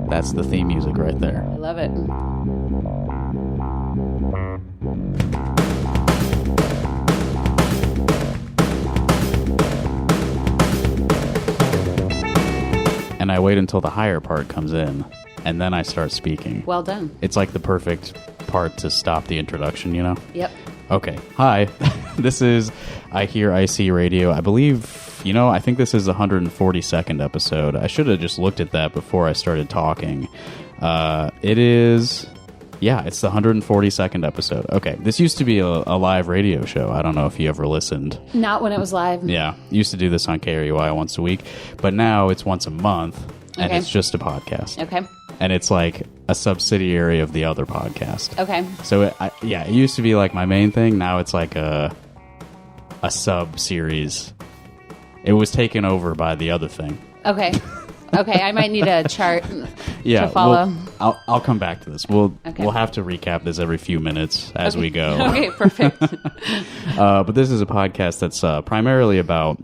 That's the theme music right there. I love it. And I wait until the higher part comes in, and then I start speaking. Well done. It's like the perfect part to stop the introduction, you know? Yep. Okay. Hi. This is iHearIC Radio. I believe, I think this is the 142nd episode. I should have just looked at that before I started talking. It's the 142nd episode. Okay. This used to be a live radio show. I don't know if you ever listened. Not when it was live. Yeah. Used to do this on KRUI once a week, but now it's once a month, and it's just a podcast. Okay. And it's like a subsidiary of the other podcast. Okay. So, it used to be like my main thing. Now it's like a sub-series. It was taken over by the other thing. Okay. Okay, I might need a chart to follow. I'll come back to this. We'll have to recap this every few minutes as we go. Okay, perfect. But this is a podcast that's primarily about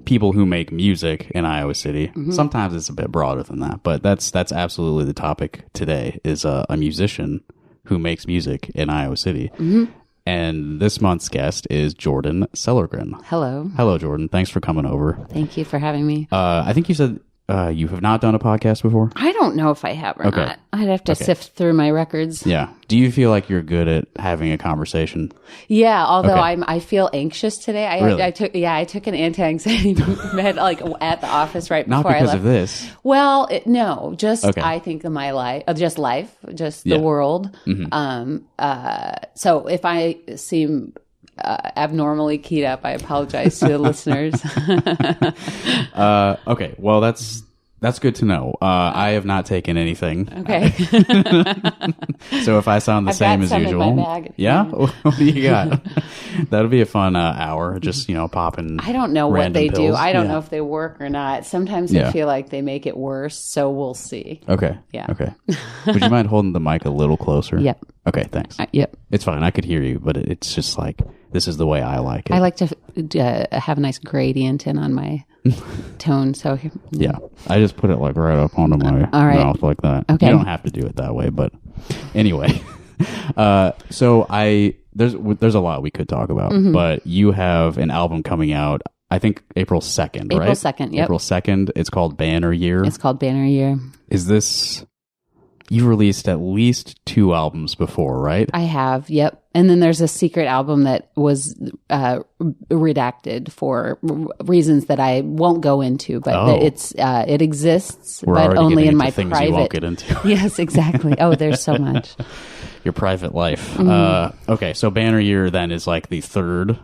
people who make music in Iowa City. Mm-hmm. Sometimes it's a bit broader than that, but that's absolutely the topic today, is a musician who makes music in Iowa City. Mm-hmm. And this month's guest is Jordan Sellergren. Hello. Hello, Jordan. Thanks for coming over. Thank you for having me. I think you said you have not done a podcast before? I don't know if I have or not. I'd have to sift through my records. Yeah. Do you feel like you're good at having a conversation? Yeah, although I feel anxious today. Really? I took an anti-anxiety med at the office right before I left. Not because of this. Well, I think of my life, just the world. Mm-hmm. So if I seem abnormally keyed up, I apologize to the listeners. Okay, well that's good to know. I have not taken anything. Okay. So if I sound the same as usual, in my bag. Yeah. What do you got? That'll be a fun hour. Just popping. I don't know what they pills. do. I don't know if they work or not. Sometimes I feel like they make it worse. So we'll see. Okay. Yeah. Okay. Would you mind holding the mic a little closer? Yep. Okay. Thanks. Yep. It's fine. I could hear you, but it's just like this is the way I like it. I like to have a nice gradient in on my tone. So yeah, I just put it like right up onto my mouth like that. Okay. You don't have to do it that way, but anyway. So there's a lot we could talk about, but you have an album coming out, I think April 2nd, right? April 2nd, yep. April 2nd. It's called Banner Year. It's called Banner Year. Is this... You released at least 2 albums before, right? I have, yep. And then there's a secret album that was redacted for reasons that I won't go into, but it exists, but only in my things private. You won't get into. Yes, exactly. Oh, there's so much. Your private life. Okay, so Banner Year then is like the third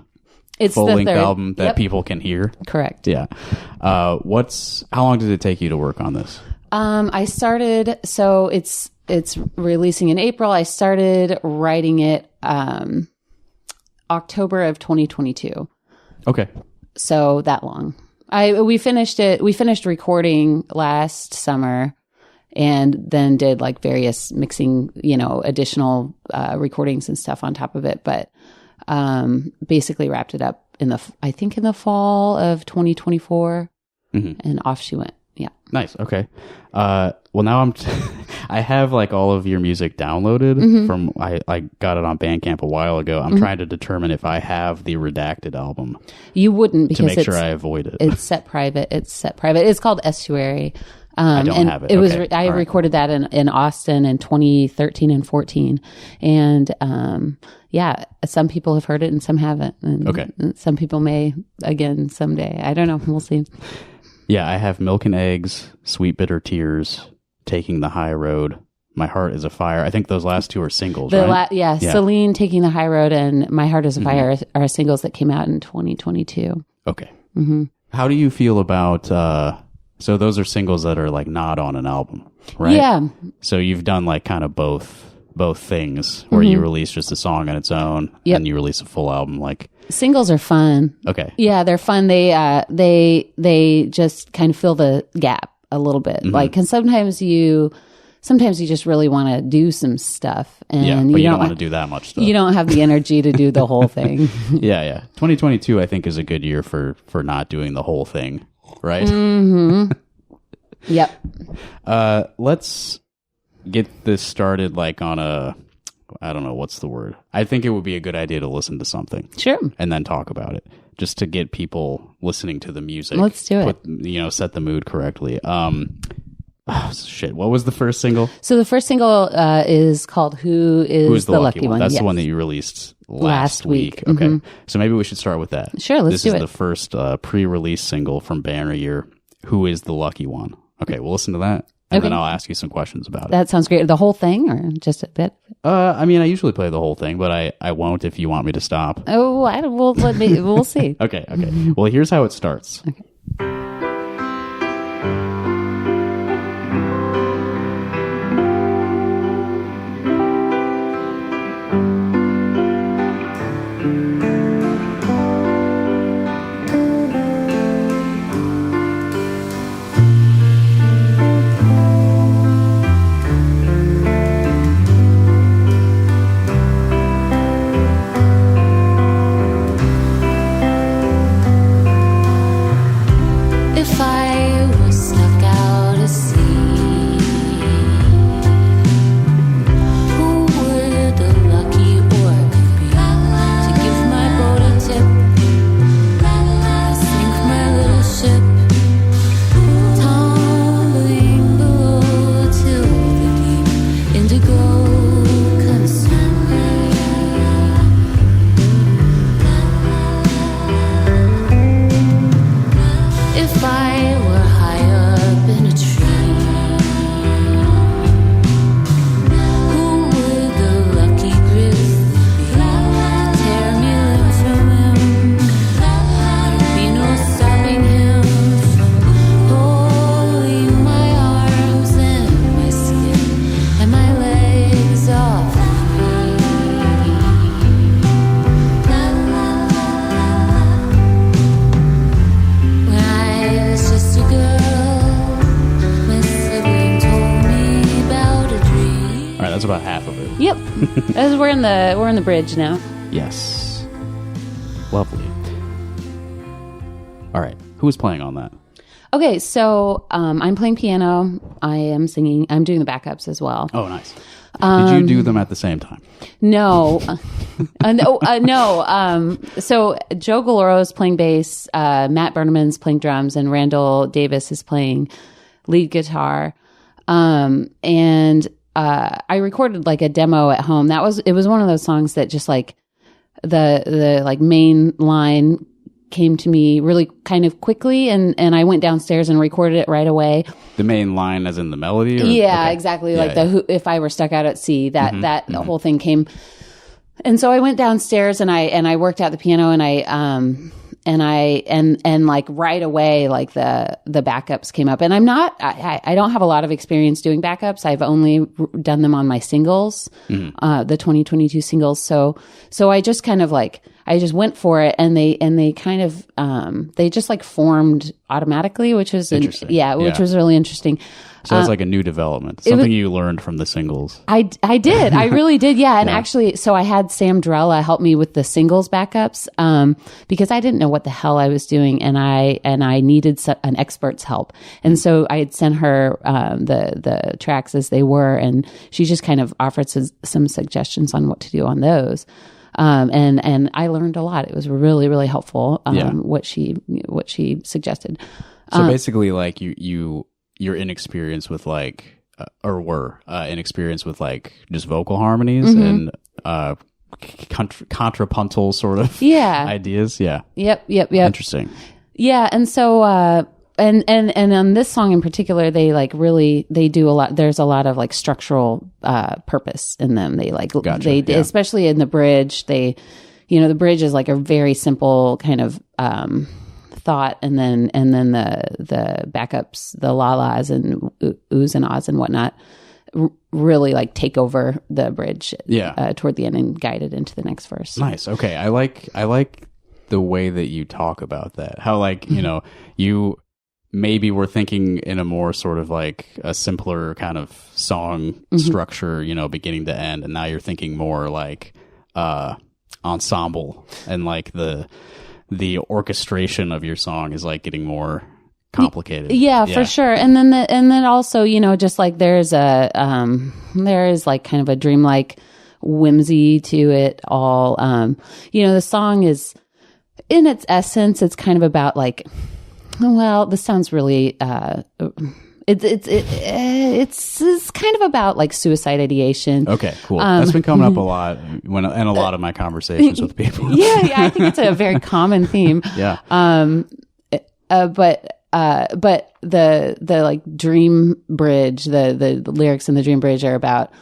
full-length album that people can hear. Correct. Yeah. How long did it take you to work on this? I started, so it's releasing in April. I started writing it October of 2022. Okay. So that long. We finished recording last summer and then did like various mixing, additional recordings and stuff on top of it. But basically wrapped it up in the fall of 2024 and off she went. Yeah. Nice. Okay. Well, now I have like all of your music downloaded from, I got it on Bandcamp a while ago. I'm trying to determine if I have the redacted album. You wouldn't, because to make sure I avoid it. It's set private. It's called Estuary. I don't have it. I recorded that in Austin in 2013 and 14. And, some people have heard it and some haven't. And some people may again someday. I don't know. We'll see. Yeah, I have Milk and Eggs, Sweet Bitter Tears, Taking the High Road, My Heart is a Fire. I think those last 2 are singles, right? Celine, Taking the High Road, and My Heart is a Fire are singles that came out in 2022. Okay. Mm-hmm. How do you feel about... so those are singles that are like not on an album, right? Yeah. So you've done like kind of both things, where you release just a song on its own, and you release a full album, like... Singles are fun. Okay. Yeah, they're fun. They just kind of fill the gap a little bit. Like, and sometimes you just really want to do some stuff, and but you don't want to do that much stuff. You don't have the energy to do the whole thing. Yeah. 2022, I think, is a good year for not doing the whole thing, right? Mm-hmm. Yep. Let's get this started like on a, I don't know, what's the word? I think it would be a good idea to listen to something. Sure. And then talk about it, just to get people listening to the music. Let's do it. Set the mood correctly. Shit. What was the first single? So the first single is called Who's the Lucky One? That's Yes. the one that you released last week. Mm-hmm. Okay. So maybe we should start with that. Sure, let's do This it. is the first pre-release single from Banner Year, Who is the Lucky One? Okay, we'll listen to that. And then I'll ask you some questions about it. That sounds great. The whole thing or just a bit? I mean, I usually play the whole thing, but I won't if you want me to stop. Oh, we'll see. Okay. Well, here's how it starts. Okay. About half of it. Yep. As we're in the bridge now. Yes. Lovely. All right. Who is playing on that? Okay, so I'm playing piano. I am singing. I'm doing the backups as well. Oh, nice. Did you do them at the same time? No. No. So Joe Galoro is playing bass. Matt Berneman's playing drums, and Randall Davis is playing lead guitar. And I recorded like a demo at home. It was one of those songs that just like the like main line came to me really kind of quickly, and I went downstairs and recorded it right away. The main line as in the melody? Or? Yeah, okay. Exactly. Yeah, like if I were stuck out at sea, that the whole thing came. And so I went downstairs and I worked out the piano, and I like right away, like the backups came up, and I don't have a lot of experience doing backups. I've only done them on my singles, the 2022 singles. So I just kind of like, I just went for it, and they kind of, they just like formed automatically, which was, which was really interesting. So it's like a new development, something you learned from the singles. I did. I really did. Yeah. And actually, so I had Sam Drella help me with the singles backups, because I didn't know what the hell I was doing, and I needed an expert's help. And so I had sent her, the tracks as they were, and she just kind of offered some suggestions on what to do on those. And I learned a lot. It was really, really helpful, what she suggested. So basically, like you're inexperienced with like, or were inexperienced with like just vocal harmonies and contrapuntal sort of ideas. Yeah. Yep. Interesting. Yeah. And so, and on this song in particular, they like really, they do a lot. There's a lot of like structural, purpose in them. They like, especially in the bridge, the bridge is like a very simple kind of, thought, and then the backups, the la-las and oohs and ahs and whatnot, really like take over the bridge toward the end and guide it into the next verse. Nice. Okay. I like the way that you talk about that. How like, you maybe were thinking in a more sort of like a simpler kind of song structure, beginning to end, and now you're thinking more like ensemble, and like the orchestration of your song is like getting more complicated. Yeah, for sure. And then also, just like there is like kind of a dreamlike whimsy to it all. The song is, in its essence, it's kind of about like, well, this sounds really, it's kind of about like suicide ideation. Okay, cool. That's been coming up a lot in a lot of my conversations with people. Yeah, I think it's a very common theme. Yeah. But the like dream bridge, the lyrics in the dream bridge are about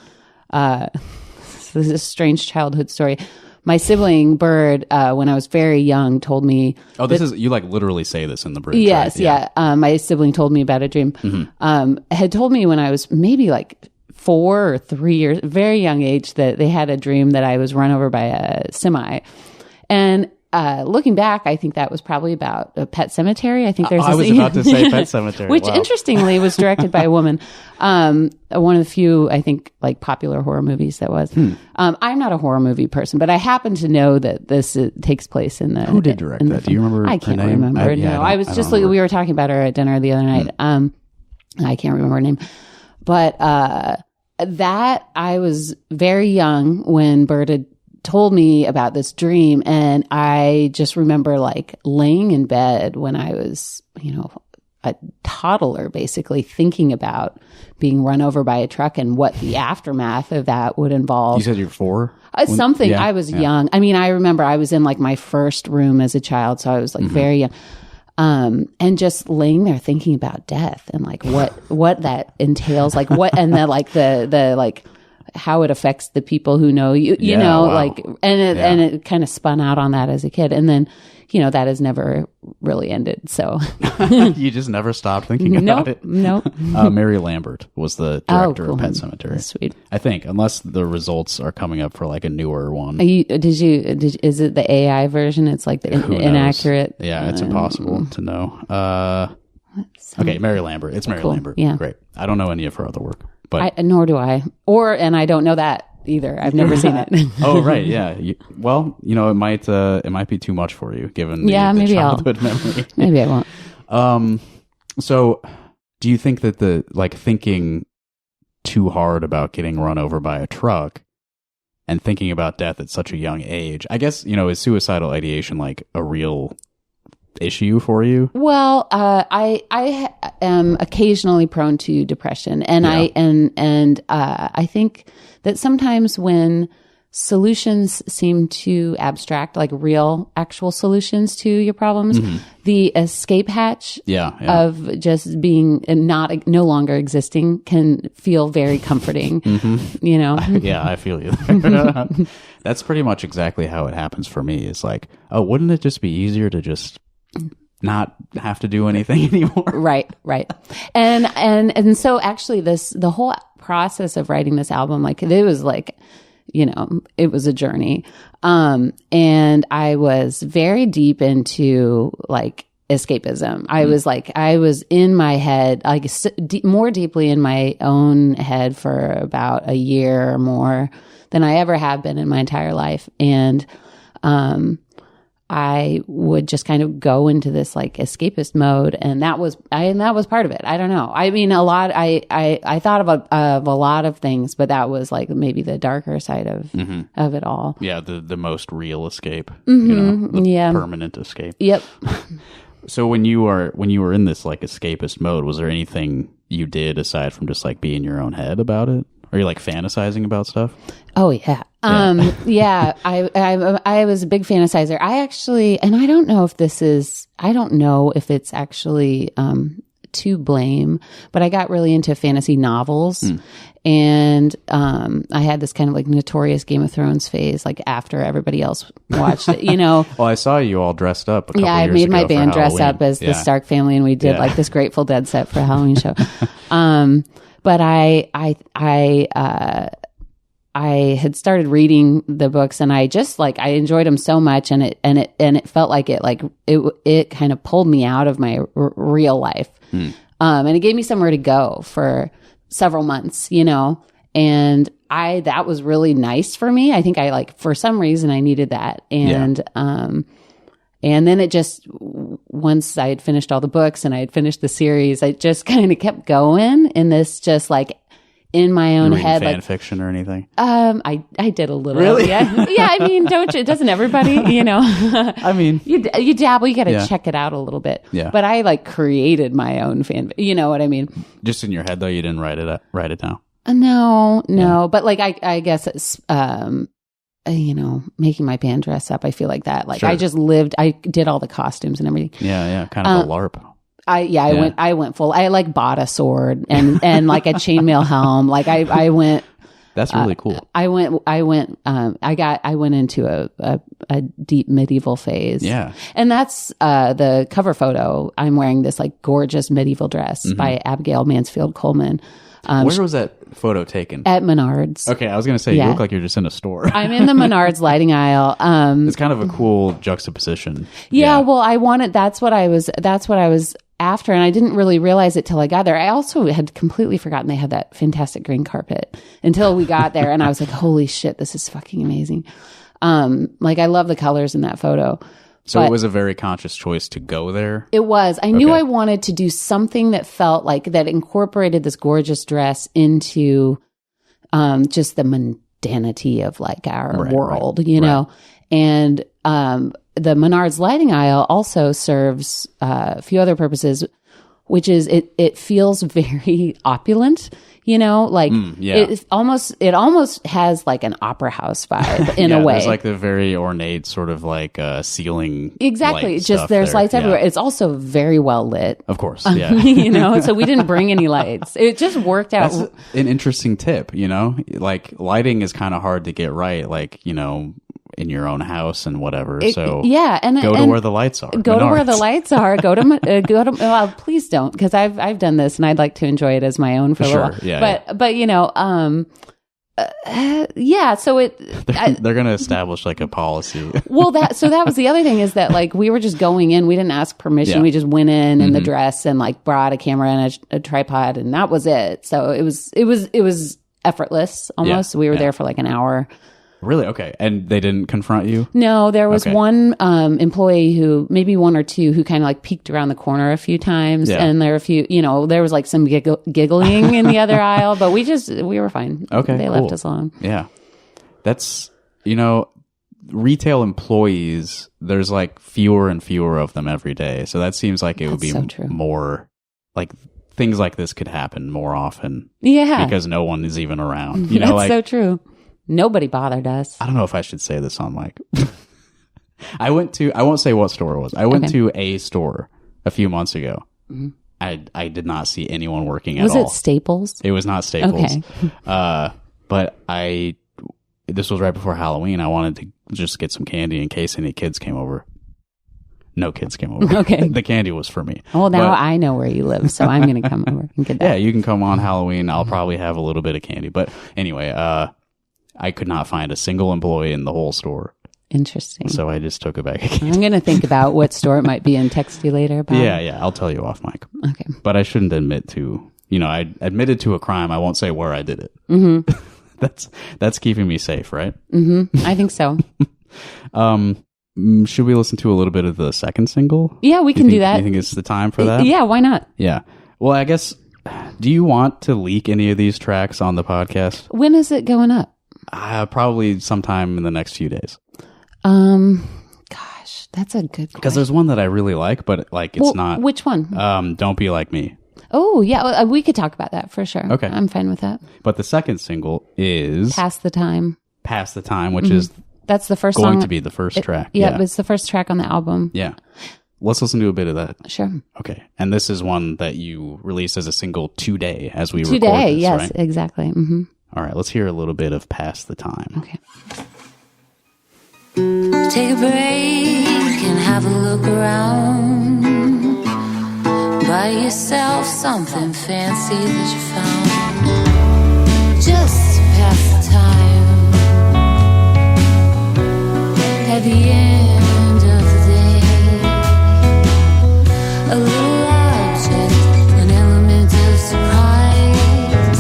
this is a strange childhood story. My sibling Bird, when I was very young, told me. Oh, this is, you like literally say this in the bridge. Yes, right? Yeah. My sibling told me about a dream. Had told me when I was maybe like 4 or 3 years, very young age, that they had a dream that I was run over by a semi. And looking back, I think that was probably about a Pet Cemetery. I think there's. I was about to say Pet Cemetery, which interestingly was directed by a woman. One of the few, I think, like popular horror movies that was. I'm not a horror movie person, but I happen to know that this takes place in the. Who did direct that? Do you remember? I can't her name? remember. I was just like, we were talking about her at dinner the other night. I can't remember her name, but that I was very young when Bird had told me about this dream, and I just remember like laying in bed when I was, a toddler, basically thinking about being run over by a truck and what the aftermath of that would involve. You said you're 4? Something. I was young. I mean, I remember I was in like my first room as a child, so I was like very young. And just laying there thinking about death and like what that entails, like what, and then like the like how it affects the people who know you, wow. like, and it kind of spun out on that as a kid. And then, that has never really ended. So you just never stopped thinking about it. Nope. Mary Lambert was the director cool. of Pet Cemetery. That's sweet. I think, unless the results are coming up for like a newer one. Is it the AI version? It's like the inaccurate. Yeah, it's impossible to know. Okay, Mary Lambert. It's Mary Lambert. Yeah. Great. I don't know any of her other work, but nor do I. And I don't know that either. I've never seen it. Oh, right. Yeah. It might be too much for you given the maybe childhood memory. Maybe I won't. So do you think that the like thinking too hard about getting run over by a truck and thinking about death at such a young age, I guess, is suicidal ideation like a real issue for you? Well, I am occasionally prone to depression, and I think that sometimes when solutions seem too abstract, like real, actual solutions to your problems, the escape hatch of just being no longer existing can feel very comforting. Yeah, I feel you. That's pretty much exactly how it happens for me. It's like, oh, wouldn't it just be easier to just not have to do anything anymore? Right. And so actually the whole process of writing this album, like it was like, it was a journey. And I was very deep into like escapism. I was in my head, like more deeply in my own head for about a year or more than I ever have been in my entire life. And, I would just kind of go into this like escapist mode, and that was part of it. I don't know. I mean, I thought of a lot of things, but that was like maybe the darker side of it all. Yeah, the most real escape. The permanent escape. Yep. So when you were in this like escapist mode, was there anything you did aside from just like be in your own head about it? Are you like fantasizing about stuff? Oh yeah. Yeah. I was a big fantasizer. I actually, and I don't know if it's actually, to blame, but I got really into fantasy novels, and, I had this kind of like notorious Game of Thrones phase, like after everybody else watched it, Well, I saw you all dressed up a couple I years made ago my for band dress Halloween. up as the Stark family, and we did like this Grateful Dead set for a Halloween show. But I had started reading the books, and I just like, I enjoyed them so much, and it felt like it kind of pulled me out of my real life. And it gave me somewhere to go for several months, and that was really nice for me. I think for some reason I needed that. And, And then it just, once I had finished all the books and I had finished the series, I just kind of kept going in this just like in my own head. Fan like fiction or anything? I did a little. Really? Yeah. Yeah. I mean, doesn't everybody, you know? I mean, you dabble, you got to Yeah. check it out a little bit. Yeah. But I like created my own fan, you know what I mean? just in your head though, you didn't write it down. No. But like, I guess it's, you know, making my band dress up. I feel like that. Like Sure. I just lived, I did all the costumes and everything. Yeah, kind of a LARP. I went full. I like bought a sword and like a chainmail helm. Like I went. That's really cool. I went into a deep medieval phase. Yeah. And that's the cover photo. I'm wearing this like gorgeous medieval dress by Abigail Mansfield Coleman. Where was that photo taken? At Menards. Okay, I was gonna say you look like you're just in a store. I'm in the Menards lighting aisle. It's kind of a cool juxtaposition. Yeah, well, that's what I was after, and I didn't really realize it till I got there. I also had completely forgotten they had that fantastic green carpet until we got there, and I was like, holy shit, this is fucking amazing. Like I love the colors in that photo. So it was a very conscious choice to go there. It was. I knew I wanted to do something that felt like that incorporated this gorgeous dress into just the mundanity of like our world, you know. And the Menards lighting aisle also serves a few other purposes, which is it feels very opulent, you know, like it almost has like an opera house vibe in a way. There's like the very ornate sort of like ceiling. Exactly. Light Just there's there. lights everywhere. It's also very well lit. Of course. Yeah. You know, so we didn't bring any lights. It just worked out. That's an interesting tip, you know, like lighting is kind of hard to get right. Like, you know, in your own house and whatever. So and go to where the lights are. Go to where the lights are. Go to well, please don't, because I've done this and I'd like to enjoy it as my own for a little while. Yeah, but you know, so they're going to establish like a policy. Well, that was the other thing, is that like we were just going in, we didn't ask permission. Yeah. We just went in the dress and like brought a camera and a tripod, and that was it. So it was effortless almost. We were there for like an hour. Really? Okay. And they didn't confront you? No, there was one employee who, maybe one or two, who kind of like peeked around the corner a few times. Yeah. And there were a few, you know, there was like some giggling in the other aisle, but we were fine. Okay. They left us alone. Yeah. That's, you know, retail employees, there's like fewer and fewer of them every day. So that seems like it would be more like things like this could happen more often. Yeah. Because no one is even around. You know, That's like, so true. Nobody bothered us. I don't know if I should say this on mic. I won't say what store it was. I went to a store a few months ago. Mm-hmm. I did not see anyone working at all. Was it Staples? It was not Staples. Okay. But this was right before Halloween. I wanted to just get some candy in case any kids came over. No kids came over. Okay. The candy was for me. Well, now I know where you live, so I'm going to come over and get that. Yeah, you can come on Halloween. I'll probably have a little bit of candy. But anyway, I could not find a single employee in the whole store. Interesting. So I just took it back again. I'm going to think about what store it might be and text you later about. Yeah. I'll tell you off mic. Okay. But I shouldn't admit to, you know, I admitted to a crime. I won't say where I did it. Mm-hmm. That's keeping me safe, right? Mm-hmm. I think so. Should we listen to a little bit of the second single? Yeah, we can do that. You think it's the time for that? Yeah, why not? Yeah. Well, I guess, do you want to leak any of these tracks on the podcast? When is it going up? Probably sometime in the next few days. Gosh, that's a good question. Because there's one that I really like, but like it's not. Which one? Don't Be Like Me. Oh, yeah. We could talk about that for sure. Okay. I'm fine with that. But the second single is Pass the Time. Pass the Time, which is That's the first going song. to be the first track. Yeah, it's the first track on the album. Yeah. Let's listen to a bit of that. Sure. Okay. And this is one that you released as a single today as we record Today, this, yes, right? exactly. Mm-hmm. All right, let's hear a little bit of Pass the Time. Okay. Take a break and have a look around. Buy yourself something fancy that you found. Just pass the time. At the end of the day, a little object, an element of surprise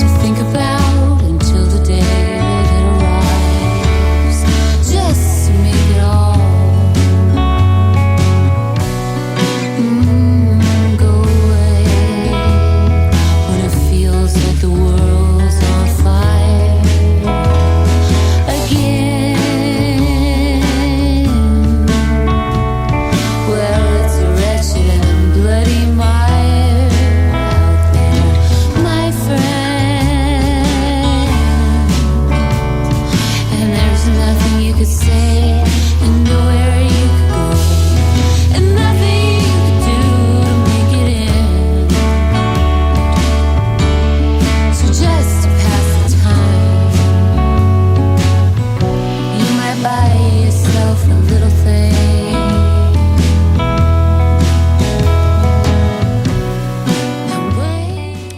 to think about until the day that it arrives. Just to make it all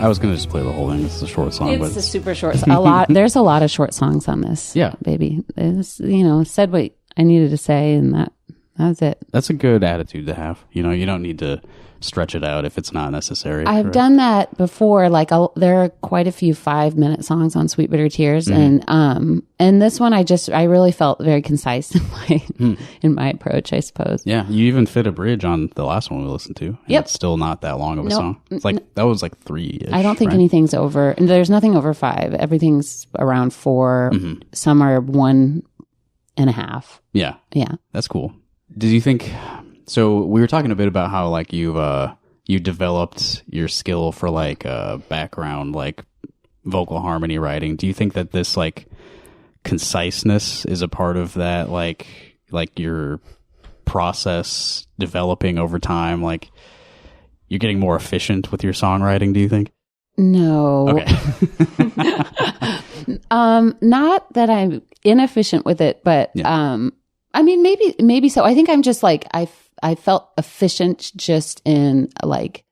I was gonna just play the whole thing. It's a short song, It's a super short song. There's a lot of short songs on this. Yeah. Baby. It's, said what I needed to say, and that was it. That's a good attitude to have. You don't need to stretch it out if it's not necessary. I've done that before. Like there are quite a few 5-minute songs on Sweet Bitter Tears, and this one I really felt very concise in my approach, I suppose. Yeah, you even fit a bridge on the last one we listened to. Yep. It's still not that long of a song. It's like that was like 3. I don't think anything's over. And there's nothing over 5. Everything's around 4. Some are 1.5. Yeah. Yeah. That's cool. Did you think? So we were talking a bit about how like you developed your skill for like background like vocal harmony writing. Do you think that this like conciseness is a part of that like your process developing over time? Like you're getting more efficient with your songwriting, do you think? No. Okay. Not that I'm inefficient with it, but I mean maybe so. I think I'm just like I felt efficient just in like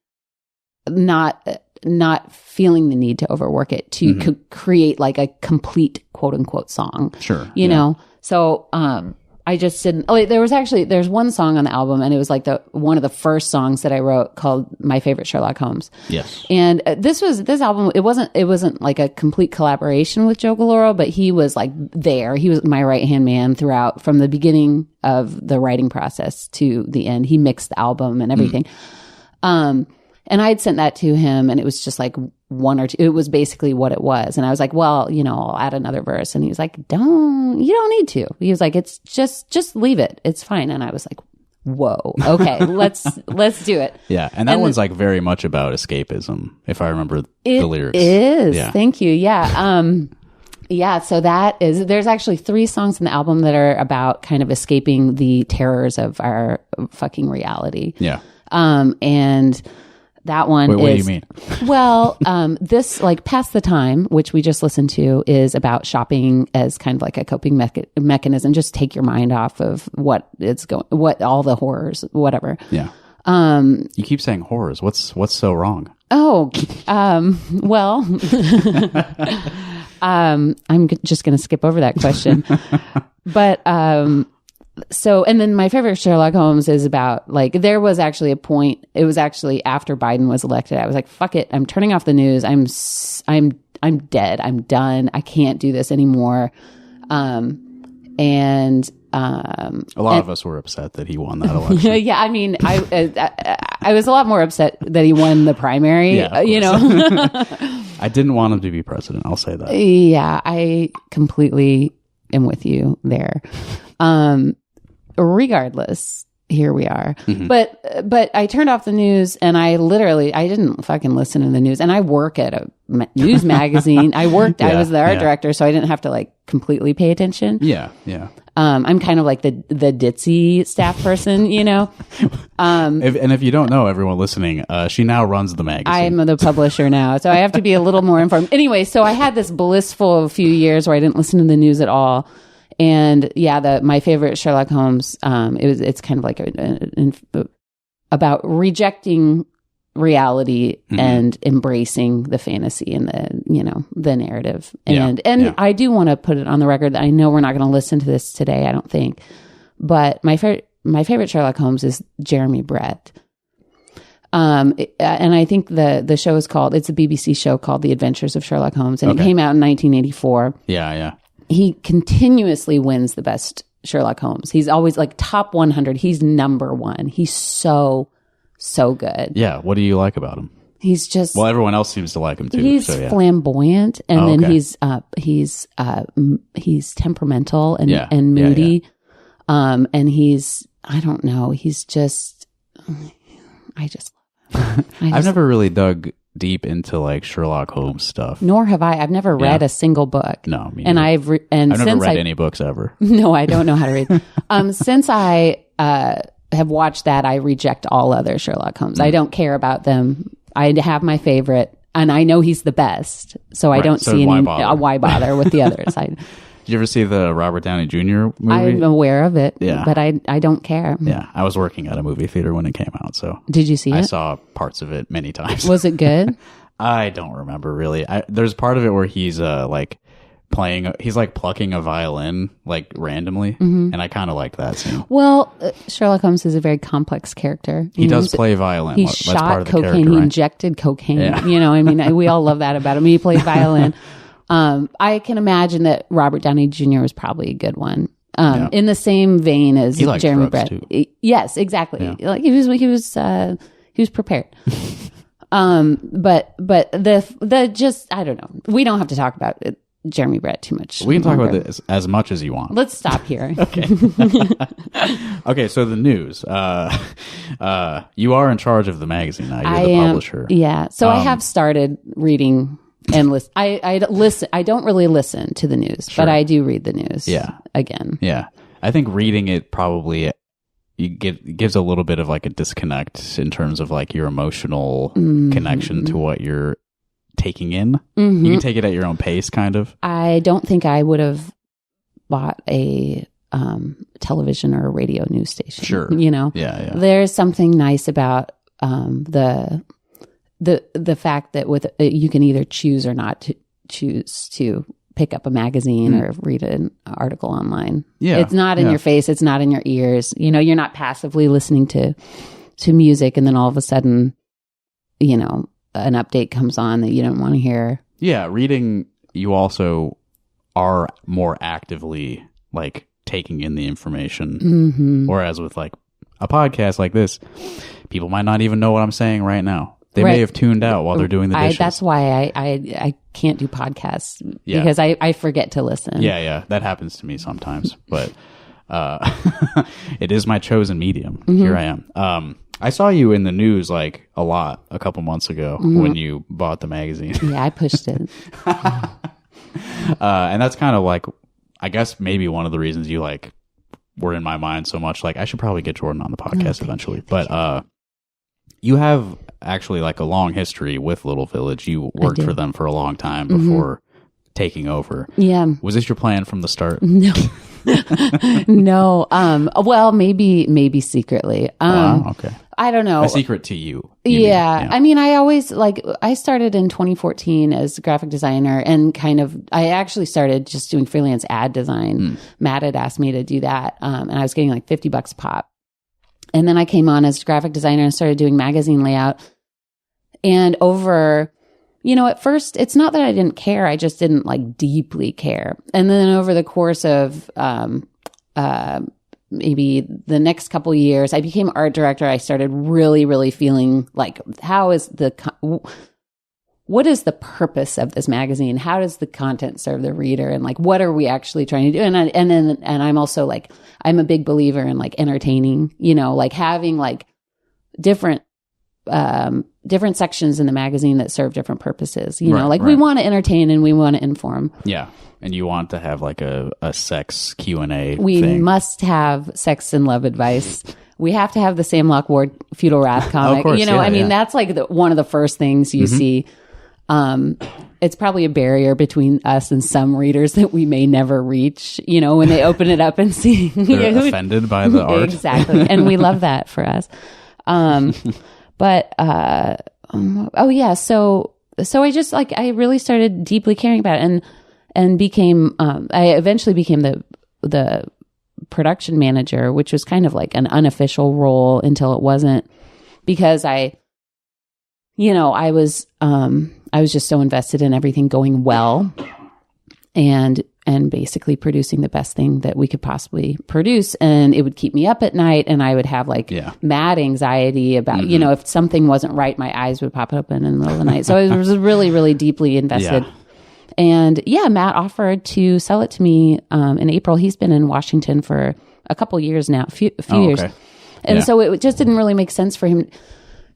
not feeling the need to overwork it to create like a complete quote unquote song. Sure. You know? So I just didn't. Oh, there's one song on the album, and it was like one of the first songs that I wrote called "My Favorite Sherlock Holmes." Yes. And this album. It wasn't like a complete collaboration with Joe Galoro, but he was like there. He was my right hand man throughout, from the beginning of the writing process to the end. He mixed the album and everything. And I had sent that to him, and it was just like 1 or 2. It was basically what it was. And I was like, well, I'll add another verse. And he was like, you don't need to. He was like, it's just leave it. It's fine. And I was like, whoa, okay, let's do it. Yeah. And that one's like very much about escapism, if I remember the lyrics. It is. Yeah. Thank you. Yeah. Yeah. So there's actually 3 songs in the album that are about kind of escaping the terrors of our fucking reality. Yeah. And that one What do you mean? Well, this like Pass the Time, which we just listened to, is about shopping as kind of like a coping mechanism. Just take your mind off of what all the horrors, whatever. Yeah. You keep saying horrors. What's so wrong? Oh, well, I'm just going to skip over that question, but, so, and then My Favorite Sherlock Holmes is about like, there was actually a point, it was actually after Biden was elected. I was like, fuck it. I'm turning off the news. I'm dead. I'm done. I can't do this anymore. A lot of us were upset that he won that election. Yeah. I mean, I was a lot more upset that he won the primary, yeah, I didn't want him to be president. I'll say that. Yeah. I completely am with you there. Regardless, here we are. Mm-hmm. But I turned off the news, and I didn't fucking listen to the news. And I work at a news magazine. I was the art director, so I didn't have to like completely pay attention. Yeah. Yeah. I'm kind of like the ditzy staff person, If you don't know, everyone listening, she now runs the magazine. I'm the publisher now, so I have to be a little more informed. Anyway, so I had this blissful few years where I didn't listen to the news at all. And yeah, My Favorite Sherlock Holmes, it's kind of like about rejecting reality and embracing the fantasy and the narrative. And I do want to put it on the record that I know we're not going to listen to this today, I don't think. But my favorite Sherlock Holmes is Jeremy Brett. And I think the show is called, it's a BBC show called The Adventures of Sherlock Holmes, and it came out in 1984. Yeah. He continuously wins the best Sherlock Holmes. He's always like top 100. He's number 1. He's so good. Yeah. What do you like about him? He's just, well, everyone else seems to like him too. He's flamboyant, and then he's temperamental and moody. Yeah. And he's, I don't know. He's just, I've never really dug deep into like Sherlock Holmes stuff. Nor have I. I've never read a single book. No, me and neither. I've never read any books ever. No, I don't know how to read. Since I have watched that, I reject all other Sherlock Holmes. I don't care about them. I have my favorite, and I know he's the best, so I don't see any. Why bother with the others? Did you ever see the Robert Downey Jr. movie? I'm aware of it, but I don't care. Yeah, I was working at a movie theater when it came out, so did you see it? I saw parts of it many times. Was it good? I don't remember really. There's part of it where he's like he's like plucking a violin like randomly, and I kind of like that scene. Well, Sherlock Holmes is a very complex character. He does play violin. He That's shot part of the cocaine. character, He right? injected cocaine. Yeah. You know, I mean, we all love that about him. He played violin. I can imagine that Robert Downey Jr. was probably a good one. In the same vein as He likes Jeremy drugs, Brett. too. Yes, exactly. Yeah. Like he was prepared. But the just, I don't know. We don't have to talk about it. Jeremy Brett too much. We can talk longer. about this as much as you want. Let's stop here. Okay. Okay, so the news. You are in charge of the magazine now. You're the publisher. Yeah. So I have started reading and listen. I listen. I don't really listen to the news, but I do read the news. Yeah. Again. Yeah. I think reading it probably gives a little bit of like a disconnect in terms of like your emotional connection to what you're taking in. Mm-hmm. You can take it at your own pace, kind of. I don't think I would have bought a television or a radio news station. Sure. You know? Yeah. There's something nice about the fact that with you can either choose or not to choose to pick up a magazine or read an article online. Yeah. It's not in your face. It's not in your ears. You know, you're not passively listening to music and then all of a sudden, you know, an update comes on that you don't want to hear. Yeah. Reading, you also are more actively like taking in the information. Mm-hmm. Whereas with like a podcast like this, people might not even know what I'm saying right now. They may have tuned out while they're doing the dishes. That's why I can't do podcasts because I forget to listen. Yeah. That happens to me sometimes, but it is my chosen medium. Mm-hmm. Here I am. I saw you in the news like a lot a couple months ago when you bought the magazine. Yeah, I pushed it. And that's kind of like, I guess maybe one of the reasons you like were in my mind so much. Like I should probably get Jordan on the podcast eventually. But you have actually like a long history with Little Village. You worked for them for a long time before taking over. Yeah. Was this your plan from the start? No. No. Well, maybe secretly. Wow, okay. I don't know. A secret to you. Yeah. I mean, I always I started in 2014 as a graphic designer and I actually started just doing freelance ad design. Matt had asked me to do that. And I was getting like $50 a pop. And then I came on as a graphic designer and started doing magazine layout. And over, you know, at first, it's not that I didn't care. I just didn't like deeply care. And then over the course of maybe the next couple years, I became art director. I started really, really feeling like, what is the purpose of this magazine? How does the content serve the reader? And like, what are we actually trying to do? And I'm also like, I'm a big believer in like entertaining, you know, like having like different sections in the magazine that serve different purposes, you know, like we want to entertain and we want to inform. Yeah. And you want to have like a sex Q&A We thing. must have sex and love advice. We have to have the Sam Lockwood Feudal Wrath comic. Of course, you know, yeah, I mean, yeah. that's like one of the first things you see. It's probably a barrier between us and some readers that we may never reach, you know, when they open it up and see. They're offended by the art. Exactly. And we love that for us. But so I just like, I really started deeply caring about it and became, I eventually became the production manager, which was kind of like an unofficial role until it wasn't, because I was just so invested in everything going well and basically producing the best thing that we could possibly produce. And it would keep me up at night and I would have like mad anxiety about, you know, if something wasn't right, my eyes would pop open in the middle of the night. So I was really, really deeply invested. Yeah. And Matt offered to sell it to me in April. He's been in Washington for a couple years now, a few years. Okay. And so it just didn't really make sense for him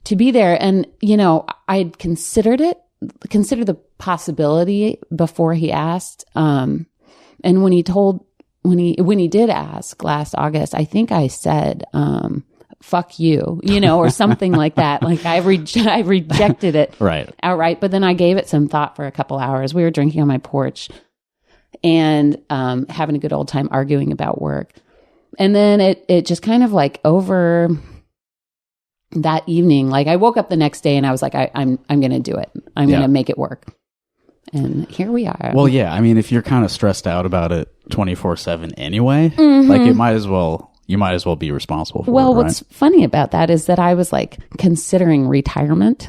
to be there. And, you know, I'd considered the possibility before he asked. And when he did ask last August, I think I said, fuck you, you know, or something like that. Like I rejected it outright, but then I gave it some thought for a couple hours. We were drinking on my porch and, having a good old time arguing about work. And then it just kind of like over that evening, like I woke up the next day and I was like, I'm going to do it. I'm going to make it work. And here we are. Well, yeah. I mean, if you're kind of stressed out about it 24/7 anyway, like you might as well be responsible for it. Well, what's funny about that is that I was like considering retirement,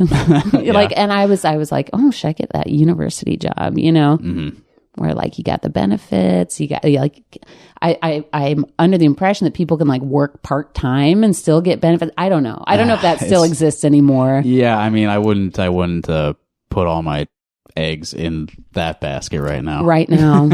like, and I was like, oh, should I get that university job? You know, where like you got the benefits, you got like, I'm under the impression that people can like work part time and still get benefits. I don't know. I don't know if that still exists anymore. Yeah, I mean, I wouldn't put all my eggs in that basket right now. Right. No,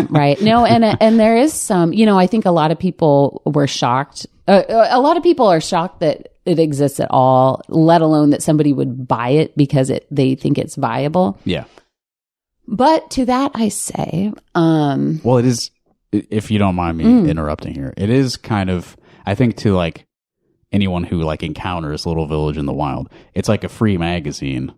and there is some, you know, I think a lot of people were shocked. A lot of people are shocked that it exists at all, let alone that somebody would buy it because they think it's viable. Yeah. But to that I say, well, it is, if you don't mind me interrupting here, it is kind of, I think, to like anyone who like encounters Little Village in the Wild, it's like a free magazine.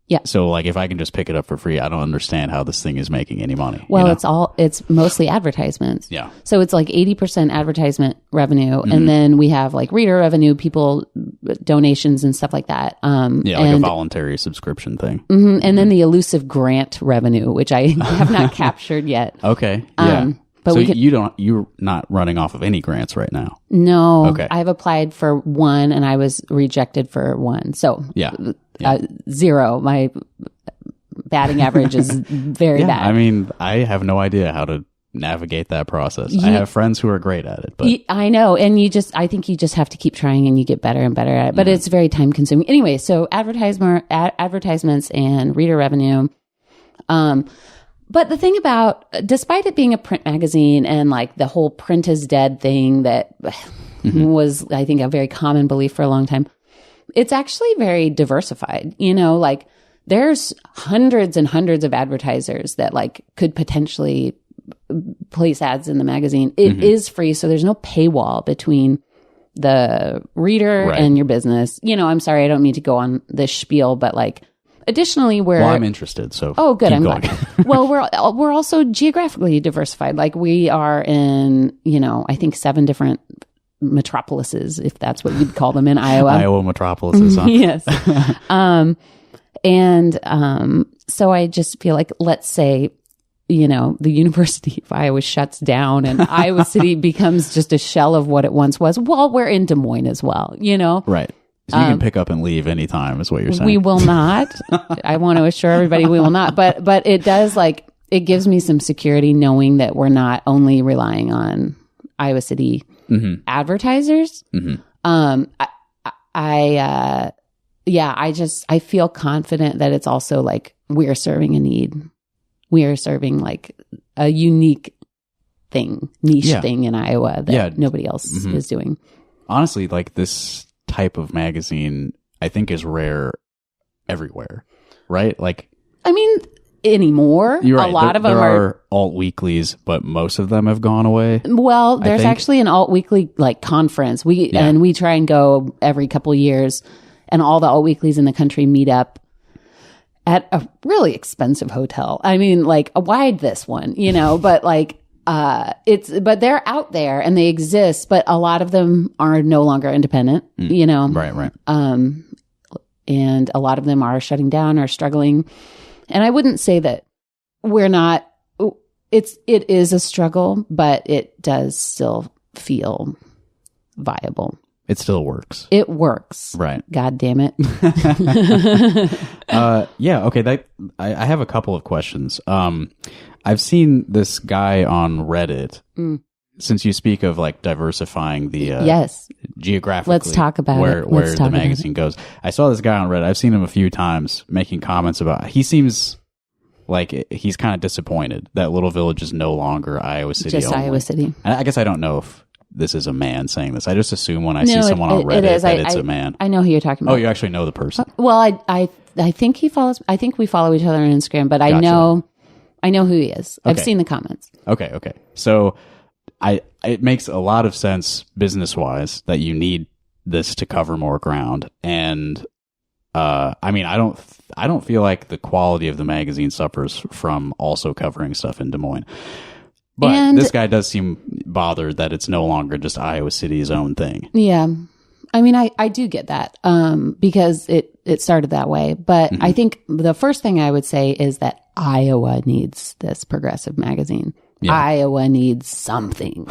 Yeah. So like if I can just pick it up for free, I don't understand how this thing is making any money. Well, you know? it's mostly advertisements. Yeah. So it's like 80% advertisement revenue. And then we have like reader revenue, people donations and stuff like that. Like a voluntary subscription thing. And then the elusive grant revenue, which I have not captured yet. Okay. Yeah. But so you're not running off of any grants right now. No. Okay. I've applied for one and I was rejected for one. So yeah. 0. My batting average is very bad. I mean, I have no idea how to navigate that process. I have friends who are great at it, but I know. And I think you just have to keep trying and you get better and better at it, but it's very time consuming. Anyway, so advertisements and reader revenue. But the thing about, despite it being a print magazine and like the whole print is dead thing that was, I think, a very common belief for a long time, it's actually very diversified. You know, like there's hundreds and hundreds of advertisers that like could potentially place ads in the magazine. It is free, so there's no paywall between the reader and your business. You know, I'm sorry, I don't mean to go on this spiel, but like, additionally, I'm interested. So good. I'm going. glad. Well, we're also geographically diversified. Like we are in, you know, I think 7 different metropolises, if that's what you'd call them in Iowa. Iowa metropolises. Huh? Yes. So I just feel like, let's say, you know, the University of Iowa shuts down and Iowa City becomes just a shell of what it once was. Well, we're in Des Moines as well, you know? Right. So you can pick up and leave anytime is what you're saying. We will not. I want to assure everybody we will not. But it does, like, it gives me some security knowing that we're not only relying on Iowa City advertisers. I feel confident that it's also like we're serving a need. We are serving like a unique thing, niche thing in Iowa that nobody else is doing. Honestly, like this type of magazine, I think, is rare everywhere, right? Like, I mean, anymore, you're right. A lot of them are alt weeklies, but most of them have gone away. Well, there's actually an alt weekly like conference. And we try and go every couple years, and all the alt weeklies in the country meet up at a really expensive hotel. I mean, like, why this one, you know? But like, but they're out there and they exist, but a lot of them are no longer independent, you know? Right. And a lot of them are shutting down or struggling. And I wouldn't say that we're not, it is a struggle, but it does still feel viable. It still works. It works. Right. God damn it. Yeah. Okay. I have a couple of questions. I've seen this guy on Reddit. Since you speak of like diversifying the yes, geographically, let's talk about where the magazine goes. I saw this guy on Reddit. I've seen him a few times making comments about. He seems like he's kind of disappointed that Little Village is no longer Iowa City. Just only. Iowa City. I guess I don't know if this is a man saying this. I just assume when I see someone on Reddit that it's a man. I know who you're talking about. Oh, you actually know the person. Well, I think he follows. I think we follow each other on Instagram, but I know who he is. Okay. I've seen the comments. Okay. So it makes a lot of sense business wise that you need this to cover more ground. And I mean, I don't feel like the quality of the magazine suffers from also covering stuff in Des Moines. But this guy does seem bothered that it's no longer just Iowa City's own thing. Yeah. I mean, I do get that because it started that way. But I think the first thing I would say is that Iowa needs this progressive magazine. Yeah. Iowa needs something,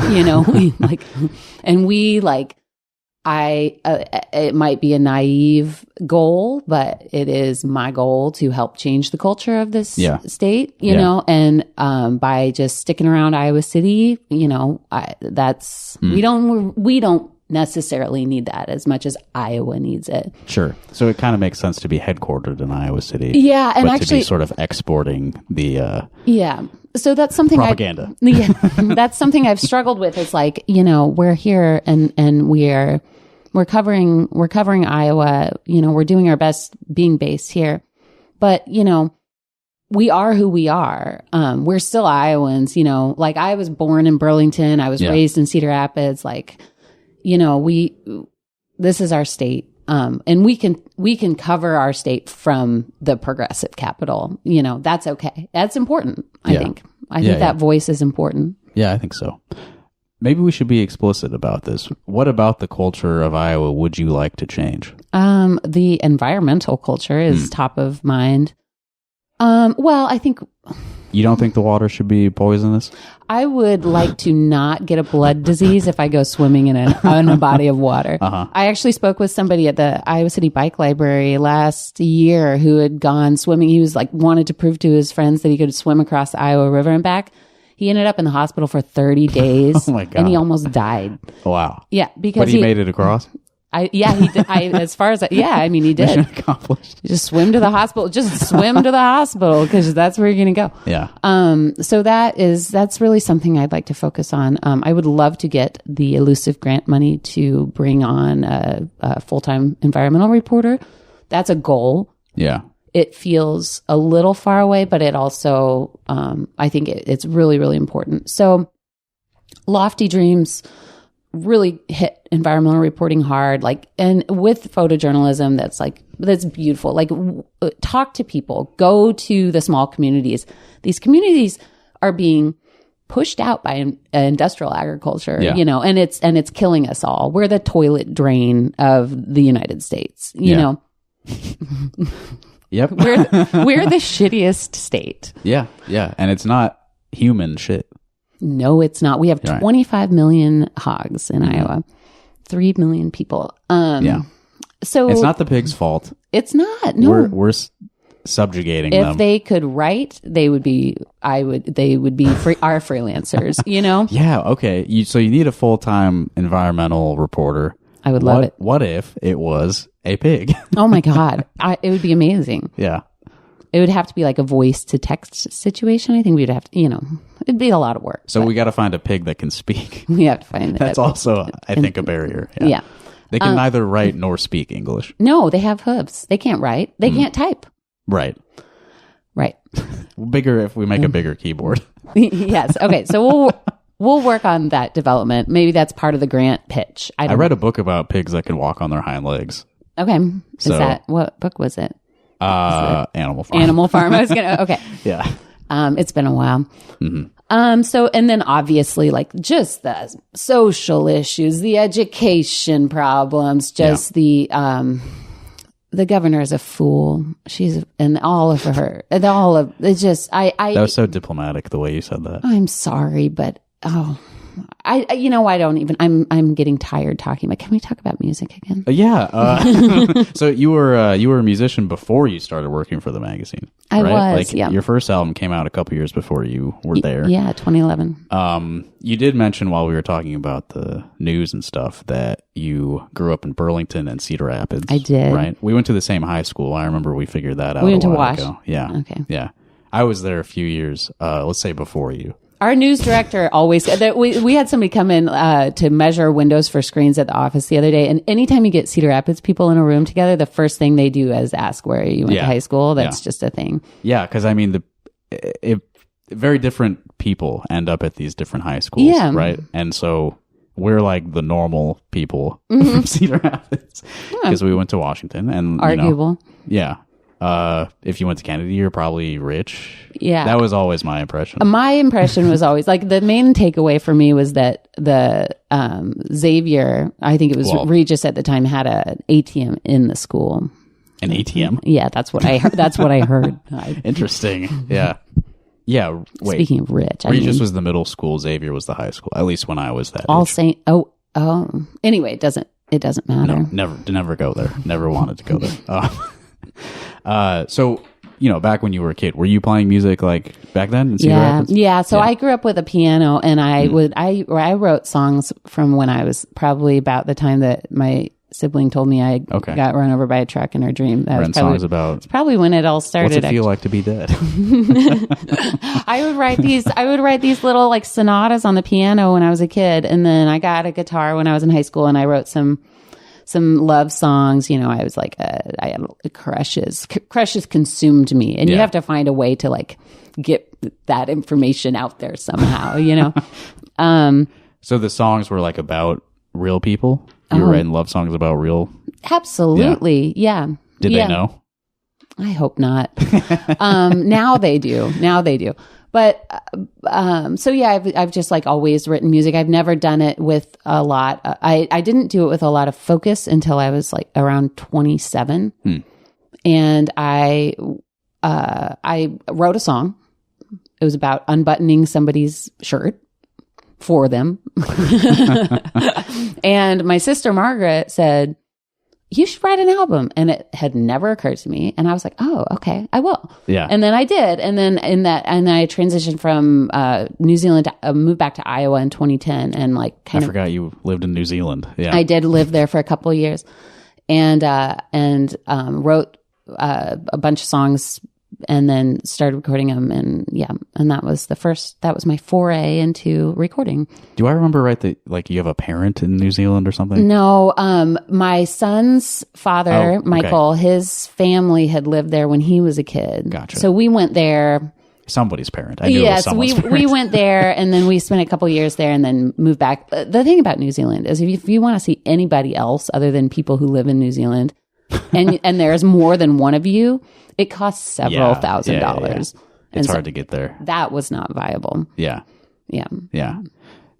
it might be a naive goal, but it is my goal to help change the culture of this state, you know, and by just sticking around Iowa City, we don't necessarily need that as much as Iowa needs it. Sure. So it kind of makes sense to be headquartered in Iowa City. Yeah, and but to be sort of exporting the So that's something propaganda. That's something I've struggled with. It's like, we're here and we're covering Iowa, we're doing our best being based here. But, we are who we are. We're still Iowans, like I was born in Burlington. I was raised in Cedar Rapids. Like, this is our state. And we can cover our state from the progressive capital. That's okay. That's important. I think that voice is important. Yeah, I think so. Maybe we should be explicit about this. What about the culture of Iowa would you like to change? The environmental culture is top of mind. Well, I think... You don't think the water should be poisonous? I would like to not get a blood disease if I go swimming in a body of water. I actually spoke with somebody at the Iowa City Bike Library last year who had gone swimming. He was wanted to prove to his friends that he could swim across the Iowa River and back. He ended up in the hospital for 30 days. Oh my God. And he almost died. Wow. Yeah, because but he made it across? He did. As far as he did. Mission accomplished. Just swim to the hospital. Just swim to the hospital because that's where you're going to go. Yeah. So that's really something I'd like to focus on. I would love to get the elusive grant money to bring on a full-time environmental reporter. That's a goal. Yeah. It feels a little far away, but it also, I think it's really, really important. So lofty dreams really hit environmental reporting hard, and with photojournalism, that's beautiful. Talk to people, go to the small communities. These communities are being pushed out by industrial agriculture, and it's killing us all. We're the toilet drain of the United States, you know. Yep. We're the shittiest state. Yeah. Yeah. And it's not human shit. No, it's not. We have 25 million hogs in Iowa, 3 million people. So it's not the pig's fault. It's not. No, we're subjugating them. If they could write, they would be our freelancers, Yeah. Okay. So you need a full-time environmental reporter. I would love it. What if it was a pig? Oh my God. It would be amazing. Yeah. It would have to be like a voice to text situation. I think we'd have to, it'd be a lot of work. So we got to find a pig that can speak. We have to find that. That's also, I think, a barrier. Yeah. They can neither write nor speak English. No, they have hooves. They can't write. They can't type. Right. Right. Bigger if we make a bigger keyboard. Yes. Okay. So we'll work on that development. Maybe that's part of the grant pitch. I read a book about pigs that can walk on their hind legs. Okay. What book was it? Animal Farm. Animal Farm. I was okay. Yeah. It's been a while. So, and then obviously just the social issues, the education problems, the governor is a fool. That was so diplomatic the way you said that. I'm sorry, but I'm getting tired talking about. Can we talk about music again? Yeah. So you were a musician before you started working for the magazine. I right? was. Yeah. Your first album came out a couple years before you were there. Yeah, 2011. You did mention while we were talking about the news and stuff that you grew up in Burlington and Cedar Rapids. I did. Right. We went to the same high school. I remember we figured that out. We went a to while Wash. ago. Yeah. Okay. Yeah. I was there a few years. Let's say before you. Our news director always, we had somebody come in to measure windows for screens at the office the other day. And anytime you get Cedar Rapids people in a room together, the first thing they do is ask where you went to high school. That's just a thing. Yeah. Because I mean, very different people end up at these different high schools. Yeah. Right. And so we're like the normal people from Cedar Rapids because we went to Washington and arguable. Yeah. if you went to Kennedy, you're probably rich. Yeah. That was always my impression. My impression was always like the main takeaway for me was that the Xavier, I think it was Regis at the time, had an ATM in the school. An ATM? Yeah, that's what I heard. That's what I heard. Interesting. Yeah. Yeah. Wait. Speaking of rich, Regis was the middle school. Xavier was the high school. At least when I was that all age. saying, oh. Anyway, it doesn't matter. No, never go there. Never wanted to go there. So, back when you were a kid, were you playing music like back then in Cedar Rapids? Yeah. So I grew up with a piano, and I wrote songs from when I was probably about the time that my sibling told me I got run over by a truck in her dream. That was songs about. It's probably when it all started. What's it feel like to be dead? I would write these little like sonatas on the piano when I was a kid, and then I got a guitar when I was in high school, and I wrote some love songs. I was like, I had crushes consumed me, and you have to find a way to like get that information out there somehow, So the songs were like about real people? You were writing love songs about real? Absolutely. Yeah. Did they know? I hope not. Now they do. But, so yeah, I've just like always written music. I've never done it with a lot. I didn't do it with a lot of focus until I was like around 27. And I wrote a song. It was about unbuttoning somebody's shirt for them. And my sister Margaret said, you should write an album. And it had never occurred to me. And I was like, oh, okay, I will. Yeah. And then I did. And then I transitioned from New Zealand, moved back to Iowa in 2010. And like I forgot you lived in New Zealand. Yeah. I did live there for a couple of years, and wrote a bunch of songs, and then started recording them. And that was my foray into recording. Do I remember right that like you have a parent in New Zealand or something? No, my son's father, Michael, his family had lived there when he was a kid. Gotcha. So we went there. Somebody's parent. I knew it was someone's parent. We went there, and then we spent a couple years there, and then moved back. The thing about New Zealand is if you want to see anybody else other than people who live in New Zealand, and there's more than one of you, it costs several $1,000s. It's hard to get there. That was not viable. Yeah. Yeah. Yeah.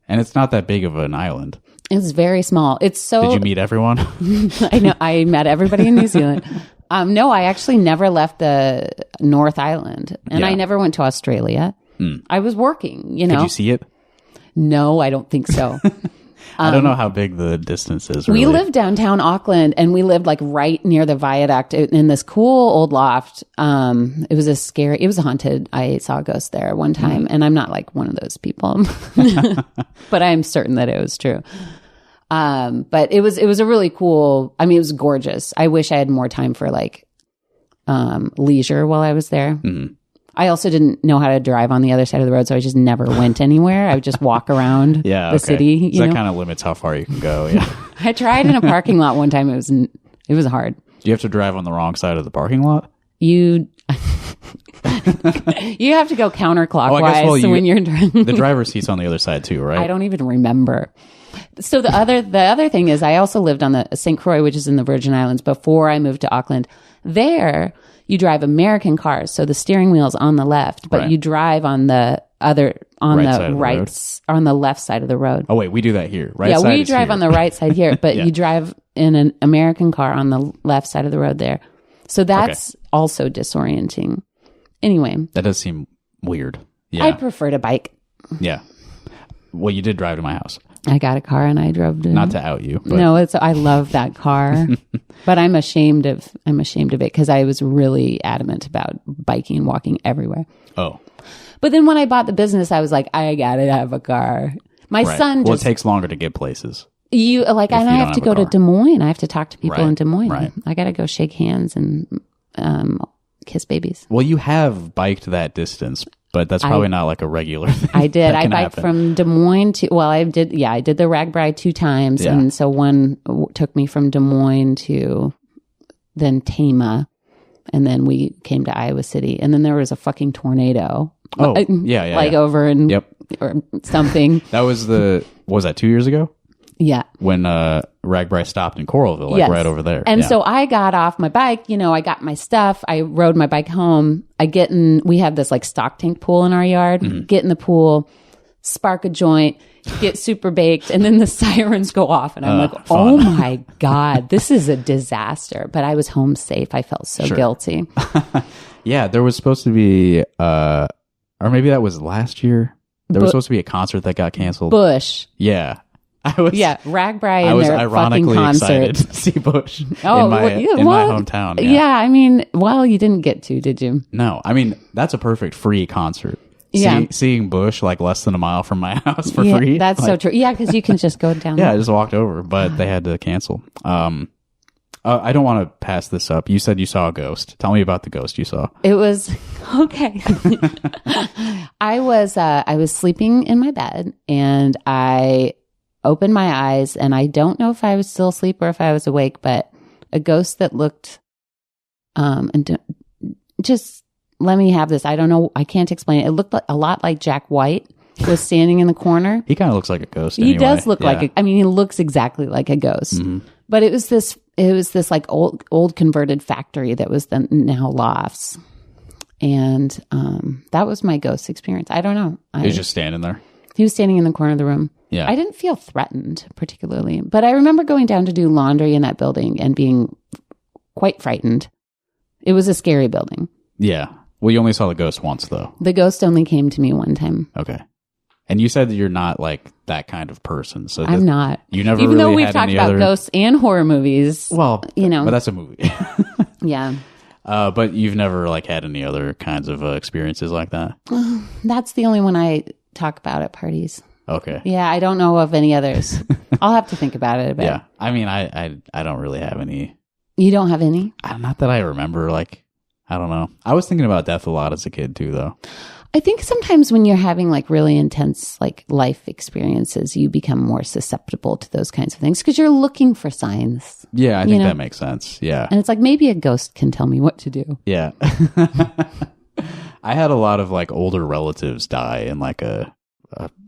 And it's not that big of an island. It's very small. It's so. Did you meet everyone? I know. I met everybody in New Zealand. No, I actually never left the North Island, and I never went to Australia. I was working. Did you see it? No, I don't think so. I don't know how big the distance is. Really. We lived downtown Auckland, and we lived like right near the viaduct in this cool old loft. It was haunted. I saw a ghost there one time, and I'm not like one of those people, but I'm certain that it was true. But it was a really cool, it was gorgeous. I wish I had more time for like, leisure while I was there. Mm-hmm. I also didn't know how to drive on the other side of the road, so I just never went anywhere. I would just walk around the city. So that kind of limits how far you can go. Yeah. I tried in a parking lot one time. It was hard. Do you have to drive on the wrong side of the parking lot? You have to go counterclockwise when you're driving. The driver's seat's on the other side too, right? I don't even remember. So the other thing is I also lived on the St. Croix, which is in the Virgin Islands, before I moved to Auckland. There, you drive American cars, so the steering wheel's on the left, but you drive on the left side of the road. Oh wait, we do that here, right? Yeah, we drive on the right side here, but you drive in an American car on the left side of the road there. So that's also disorienting. Anyway, that does seem weird. Yeah, I prefer to bike. Yeah. Well, you did drive to my house. I got a car and I drove to. Not to out you. But. No, I love that car, but I'm ashamed of it because I was really adamant about biking and walking everywhere. Oh. But then when I bought the business, I was like, I gotta have a car. My son. Well, it takes longer to get places. And I have to go to Des Moines. I have to talk to people in Des Moines. Right. I gotta go shake hands and kiss babies. Well, you have biked that distance. But that's probably not like a regular thing. I did. I biked from Des Moines to, I did the Ragbri 2 times. Yeah. And so one took me from Des Moines to then Tama. And then we came to Iowa City. And then there was a fucking tornado. Oh, yeah. Over in or something. Was that 2 years ago? Yeah. When Ragbri stopped in Coralville, like right over there. And so I got off my bike, I got my stuff. I rode my bike home. We have this like stock tank pool in our yard. Get in the pool, spark a joint, get super baked, and then the sirens go off. And I'm like, oh my God, this is a disaster. But I was home safe. I felt so guilty. Yeah, there was supposed to be, or maybe that was last year. There was supposed to be a concert that got canceled. Bush. Yeah. Ragbri I and was their ironically fucking excited concert. to see Bush in Oh, my hometown. Yeah, I mean, well, you didn't get to, did you? No, I mean, that's a perfect free concert. Yeah. Seeing Bush like less than a mile from my house for free. That's so true. Yeah, because you can just go down Yeah, there. I just walked over, but they had to cancel. I don't want to pass this up. You said you saw a ghost. Tell me about the ghost you saw. It was okay. I was sleeping in my bed and I opened my eyes and I don't know if I was still asleep or if I was awake, but a ghost that looked just let me have this. I don't know. I can't explain it. It looked a lot like Jack White was standing in the corner. He kind of looks like a ghost. He does look like he looks exactly like a ghost. Mm-hmm. But it was this like old converted factory that was then now lofts. And that was my ghost experience. I don't know. He was just standing there. He was standing in the corner of the room. Yeah. I didn't feel threatened particularly, but I remember going down to do laundry in that building and being quite frightened. It was a scary building. Yeah. Well, you only saw the ghost once, though. The ghost only came to me one time. Okay. And you said that you're not like that kind of person. So I'm not. You never Even really though we've had talked any about other... ghosts and horror movies. Well, but that's a movie. Yeah. But you've never like had any other kinds of experiences like that? That's the only one I talk about at parties. Okay. Yeah, I don't know of any others. I'll have to think about it a bit. Yeah. I mean, I don't really have any. You don't have any? Not that I remember. Like, I don't know. I was thinking about death a lot as a kid too, though. I think sometimes when you're having like really intense like life experiences, you become more susceptible to those kinds of things because you're looking for signs. Yeah, I think that makes sense. Yeah. And it's like maybe a ghost can tell me what to do. Yeah. I had a lot of like older relatives die in like a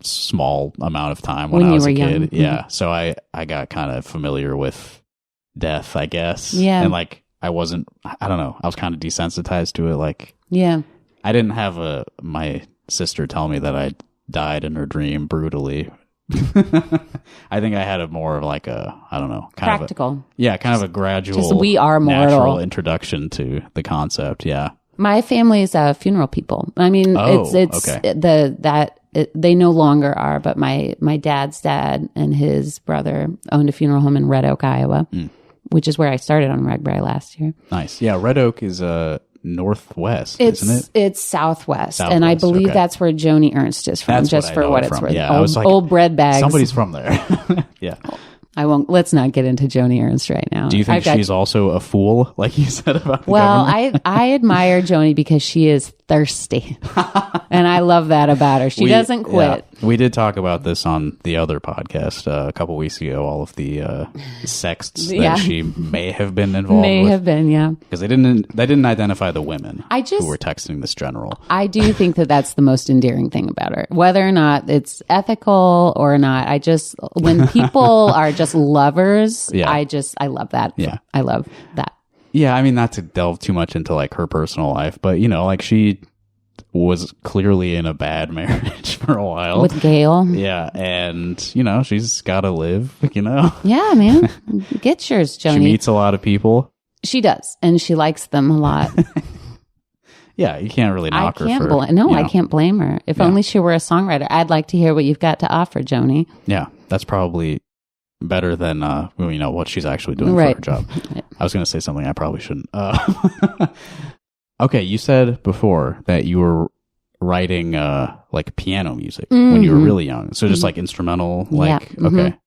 small amount of time when I was a kid. Young. Yeah. Mm-hmm. So I got kind of familiar with death, I guess. Yeah. And like I don't know, I was kind of desensitized to it. Like, yeah. I didn't have my sister tell me that I died in her dream brutally. I think I had a more of like a, I don't know, kind practical. kind of a gradual, just we are mortal. Natural introduction to the concept. Yeah. My family's funeral people. I mean, it's okay. They no longer are, but my dad's dad and his brother owned a funeral home in Red Oak, Iowa, which is where I started on Ragbri last year. Nice. Yeah. Red Oak is northwest, isn't it? It's southwest, and I believe that's where Joni Ernst is from, just for what it's worth. Yeah, I was like, old bread bags. Somebody's from there. Yeah. I won't. Let's not get into Joni Ernst right now. Do you think she's also a fool, like you said about the government? I admire Joni because she is thirsty, and I love that about her. She doesn't quit. Yeah. We did talk about this on the other podcast a couple weeks ago. All of the sexts that she may have been involved with. May have been, yeah. Because they didn't identify the women who were texting this general. I do think that that's the most endearing thing about her, whether or not it's ethical or not. When people are just lovers, I love that. Yeah. I love that. Yeah, I mean, not to delve too much into like her personal life, but like she was clearly in a bad marriage for a while with Gail. Yeah, and she's got to live. Yeah, man, get yours, Joni. She meets a lot of people. She does, and she likes them a lot. Yeah, you can't really knock her for. I can't blame her. If only she were a songwriter. I'd like to hear what you've got to offer, Joni. Yeah, that's probably better than what she's actually doing for her job. I was going to say something I probably shouldn't. Okay, you said before that you were writing like piano music when you were really young. So just like instrumental, like okay.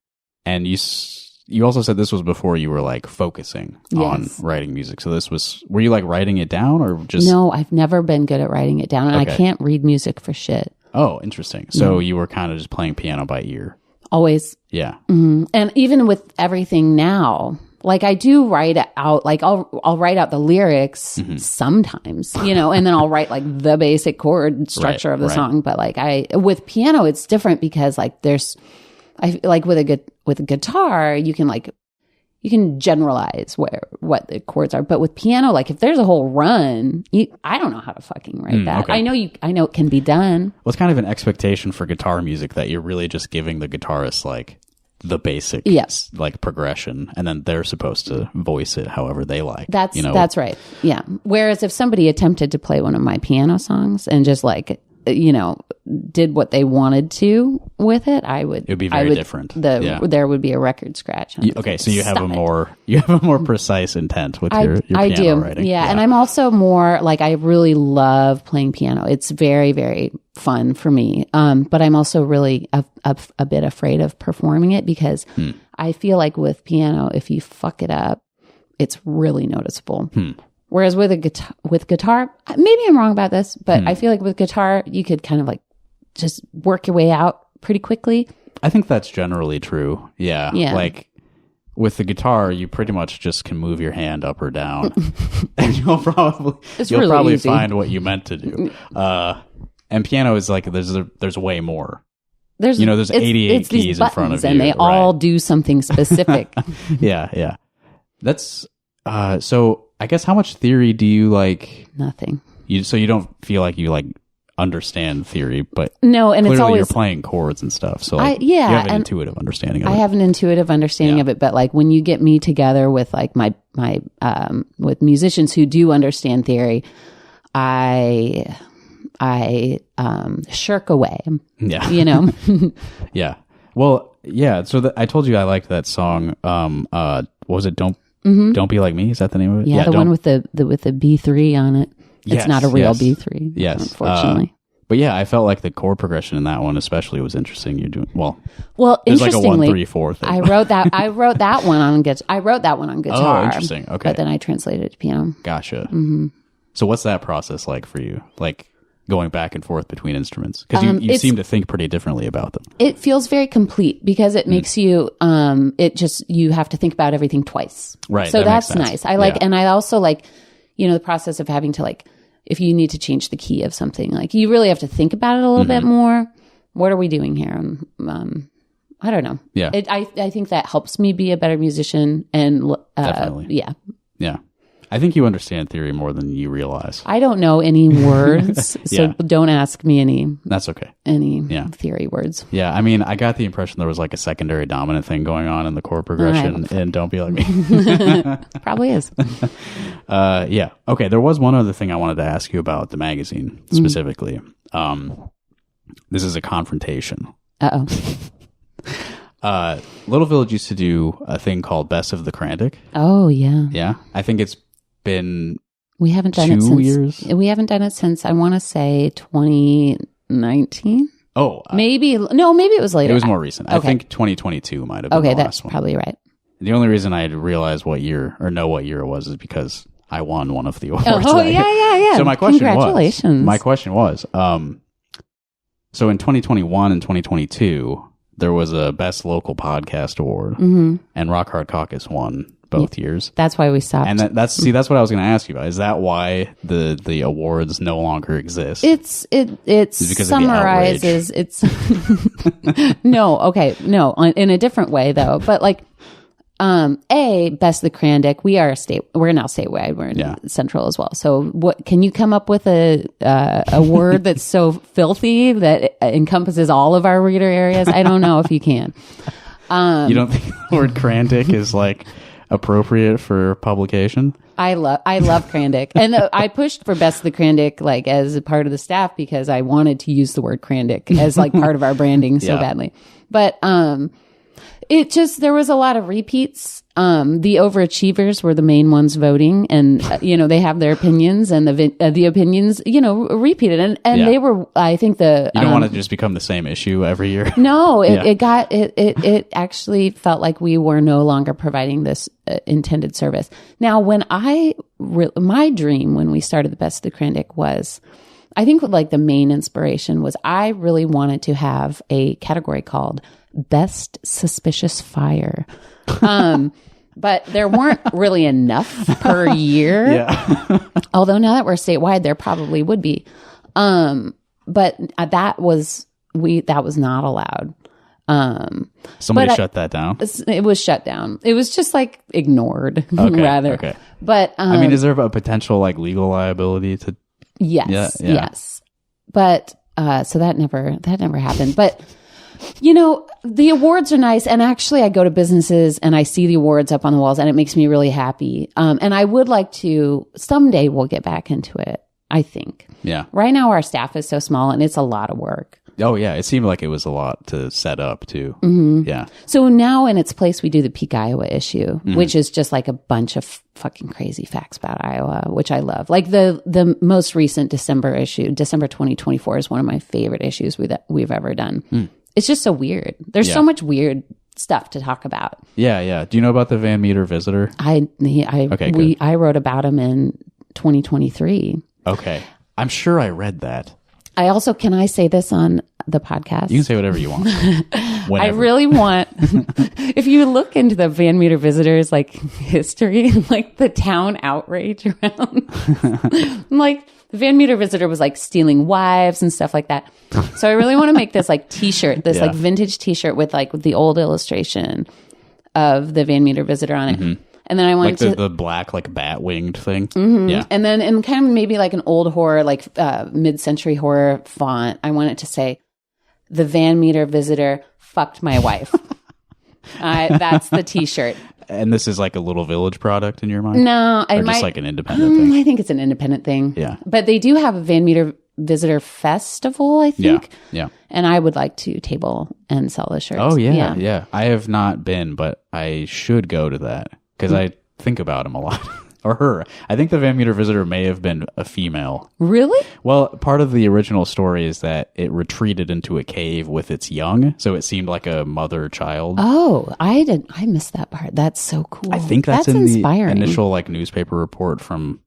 And you also said this was before you were like focusing on writing music. So were you like writing it down or just? No, I've never been good at writing it down, and I can't read music for shit. Oh, interesting. So you were kind of just playing piano by ear. Always. Yeah. Mm-hmm. And even with everything now, like I do write out, like I'll write out the lyrics sometimes, and then I'll write like the basic chord structure of the song. But like with piano, it's different because like there's I like with a guitar, you can generalize what the chords are, but with piano, like if there's a whole run, I don't know how to fucking write that. Okay. I know it can be done. Well, it's kind of an expectation for guitar music that you're really just giving the guitarist like the basic like progression, and then they're supposed to voice it however they like. That's right. Yeah. Whereas if somebody attempted to play one of my piano songs and just like, did what they wanted to with it, it would be very different. There would be a record scratch. Okay, so you have a more precise intent with your piano writing. Yeah, and I'm also more like, I really love playing piano. It's very, very fun for me. But I'm also really a bit afraid of performing it because I feel like with piano, if you fuck it up, it's really noticeable. Whereas with guitar, maybe I'm wrong about this, but I feel like with guitar, you could kind of like just work your way out pretty quickly. I think that's generally true. Yeah. Like with the guitar, you pretty much just can move your hand up or down, and you'll probably find what you meant to do. And piano is like there's way more. There's 88 keys in front of you, and they all do something specific. Yeah. That's so. I guess how much theory do you like? Nothing. So you don't feel like you like understand theory, but no, and clearly it's always you're playing chords and stuff. So you have an intuitive understanding of it. I have an intuitive understanding of it, but like when you get me together with like my with musicians who do understand theory, I shirk away. Yeah. Yeah. Well, yeah. So I told you I liked that song. What was it? Don't Be Like Me. Is that the name of it? Yeah, the one with the B3 on it. It's not a real B3. Yes, unfortunately. But yeah, I felt like the chord progression in that one especially was interesting. You're doing well. There's like a 1-3-4 thing. I wrote that one on guitar. Oh, interesting. Okay, but then I translated it to piano. Gotcha. Mm-hmm. So what's that process like for you? Like going back and forth between instruments, because you seem to think pretty differently about them. It feels very complete because it makes you you have to think about everything twice. Right. So that's nice. I like, and I also like, the process of having to like, if you need to change the key of something, like you really have to think about it a little bit more. What are we doing here? I don't know. Yeah. I think that helps me be a better musician, and definitely. Yeah. Yeah. I think you understand theory more than you realize. I don't know any words, so don't ask me any. That's okay. Any theory words. Yeah, I mean, I got the impression there was like a secondary dominant thing going on in the chord progression in Don't Be Like Me. Probably is. Yeah. Okay, there was one other thing I wanted to ask you about the magazine specifically. This is a confrontation. Uh-oh. Little Village used to do a thing called Best of the Crantic. Oh, yeah. Yeah. I think it's been we haven't done 2 years. We haven't done it since, I want to say, 2019. Oh. Maybe it was later. It was more recent. Okay. I think 2022 might have been the last one. Okay, that's probably right. The only reason I realized what year it was is because I won one of the awards. Oh, yeah. So my question Congratulations. was, so in 2021 and 2022, there was a Best Local Podcast Award, and Rock Hard Caucus won both years. That's why we stopped. And that's what I was going to ask you about. Is that why the awards no longer exist? It summarizes. It's no, in a different way though. But like, Best of the Crandic. We're now statewide. We're in Central as well. So what can you come up with a word that's so filthy that encompasses all of our reader areas? I don't know if you can. You don't think the word Crandic is like appropriate for publication? I love Crandic, and I pushed for Best of the Crandic like as a part of the staff because I wanted to use the word Crandic as like part of our branding so badly. But it just, there was a lot of repeats. The overachievers were the main ones voting, and they have their opinions, and the opinions repeated, and they were, I think you don't want to just become the same issue every year. No, it actually felt like we were no longer providing this intended service. Now, when my dream when we started the Best of the Crandic was, I think like the main inspiration was I really wanted to have a category called Best Suspicious Fire. But there weren't really enough per year. Yeah. Although now that we're statewide, there probably would be. But that was not allowed. Somebody shut that down. It was shut down. It was just like ignored, Okay, rather. okay. But I mean, is there a potential like legal liability to? Yes, Yeah. yes. But so that never happened. But you know, the awards are nice, and actually, I go to businesses and I see the awards up on the walls, and it makes me really happy. And I would like to someday we'll get back into it. I think. Yeah. Right now, our staff is so small, and it's a lot of work. Oh yeah, it seemed like it was a lot to set up too. Yeah. So now in its place, we do the Peak Iowa issue, which is just like a bunch of fucking crazy facts about Iowa, which I love. Like the most recent December issue, December 2024, is one of my favorite issues we've ever done. It's just so weird. There's so much weird stuff to talk about. Yeah, yeah. Do you know about the Van Meter visitor? I wrote about him in 2023. Okay. I'm sure I read that. I also, can I say this on the podcast? You can say whatever you want. I really want, if you look into the Van Meter visitors, like history, like the town outrage around, like the Van Meter visitor was like stealing wives and stuff like that. So I really want to make this like t-shirt, this like vintage t-shirt with like the old illustration of the Van Meter visitor on it. And then I wanted like the black, like bat winged thing. Yeah. And then in kind of maybe like an old horror, like mid-century horror font, I want it to say, "The Van Meter visitor fucked my wife." That's the t-shirt. And this is like a Little Village product in your mind? No, just like an independent thing? I think it's an independent thing. Yeah. But they do have a Van Meter visitor festival, I think. Yeah. And I would like to table and sell the shirts. Oh, yeah. I have not been, but I should go to that. Because I think about him a lot. Or her. I think the Van Meter visitor may have been a female. Really? Well, part of the original story is that it retreated into a cave with its young. So it seemed like a mother-child. Oh, I missed that part. That's so cool. I think that's in inspiring. The initial like newspaper report from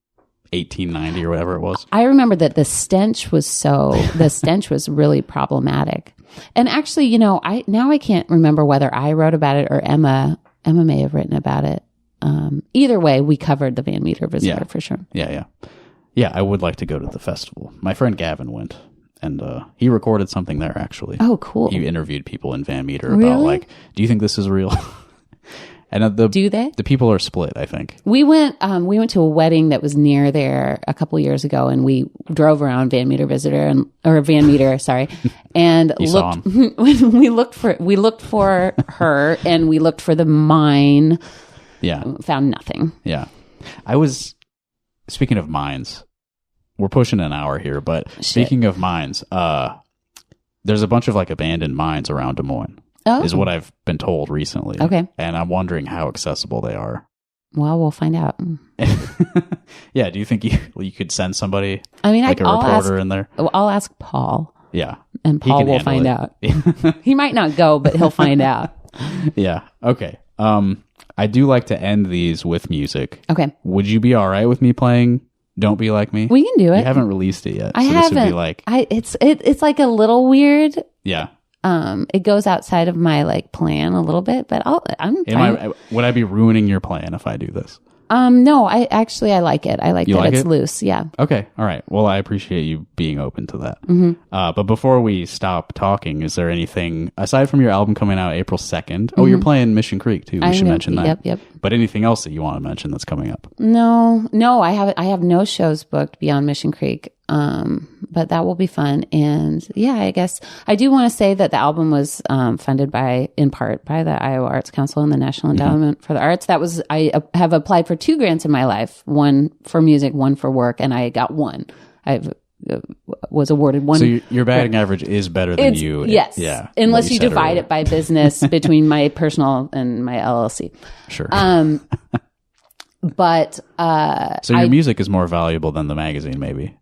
1890 or whatever it was. I remember that the stench was really problematic. And actually, you know, I can't remember whether I wrote about it or Emma may have written about it. Either way, we covered the Van Meter visitor for sure. Yeah. I would like to go to the festival. My friend Gavin went, and he recorded something there actually. Oh, cool. He interviewed people in Van Meter about like, do you think this is real? And do they? The people are split, I think. We went to a wedding that was near there a couple years ago, and we drove around Van Meter Van Meter, sorry, and looked. we looked for her, and we looked for the mine. Yeah, found nothing. Yeah, speaking of mines, we're pushing an hour here, but speaking of mines, there's a bunch of like abandoned mines around Des Moines. Oh. Is what I've been told recently. Okay. And I'm wondering how accessible they are. Well, we'll find out. Yeah. Do you think you could send somebody, I mean, like I'll reporter in there? I'll ask Paul. Yeah. And Paul will find out. He might not go, but he'll find out. Yeah. Okay. I do like to end these with music. Okay. Would you be all right with me playing Don't Be Like Me? We can do it. You haven't released it yet. I haven't. This would be like... It's like a little weird. Yeah. It goes outside of my like plan a little bit, but would I be ruining your plan if I do this? No, I like it. I like that it's loose. Yeah. Okay. All right. Well, I appreciate you being open to that. Mm-hmm. But before we stop talking, is there anything aside from your album coming out April 2nd? Oh, you're playing Mission Creek too. We should mention that. Yep. But anything else that you want to mention that's coming up? No, I have no shows booked beyond Mission Creek. But that will be fun. And yeah, I guess I do want to say that the album was funded in part by the Iowa Arts Council and the National Endowment for the Arts. I have applied for 2 grants in my life, one for music, one for work, and I got one. I was awarded one. So your batting average is better than you. Yes. Yeah. Unless you divide it by business between my personal and my LLC. Sure. But so your music is more valuable than the magazine, maybe.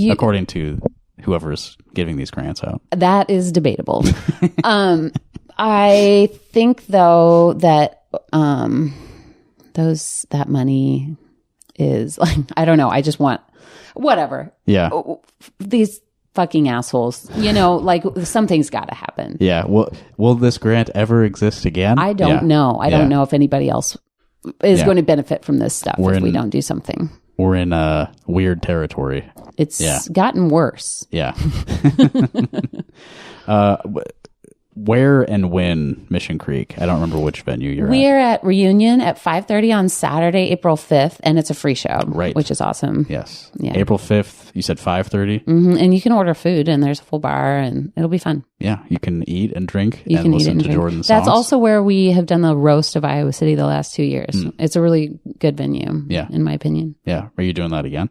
According to whoever's giving these grants out. That is debatable. I think though that that money is like, I don't know, I just want whatever. Yeah. These fucking assholes, like something's got to happen. Yeah. Will this grant ever exist again? I don't know. I don't know if anybody else is going to benefit from this stuff if we don't do something. We're in weird territory. It's gotten worse. Yeah. where and when Mission Creek? I don't remember which venue you're at. We're at Reunion at 5:30 on Saturday, April 5th, and it's a free show, Right. which is awesome. Yes. Yeah. April 5th, you said 5:30? And you can order food, and there's a full bar, and it'll be fun. Yeah, you can eat and drink You and can eat listen and to drink. Jordan's That's songs. also where we have done the roast of Iowa City the last 2 years. It's a really good venue, Yeah. in my opinion. Yeah. Are you doing that again?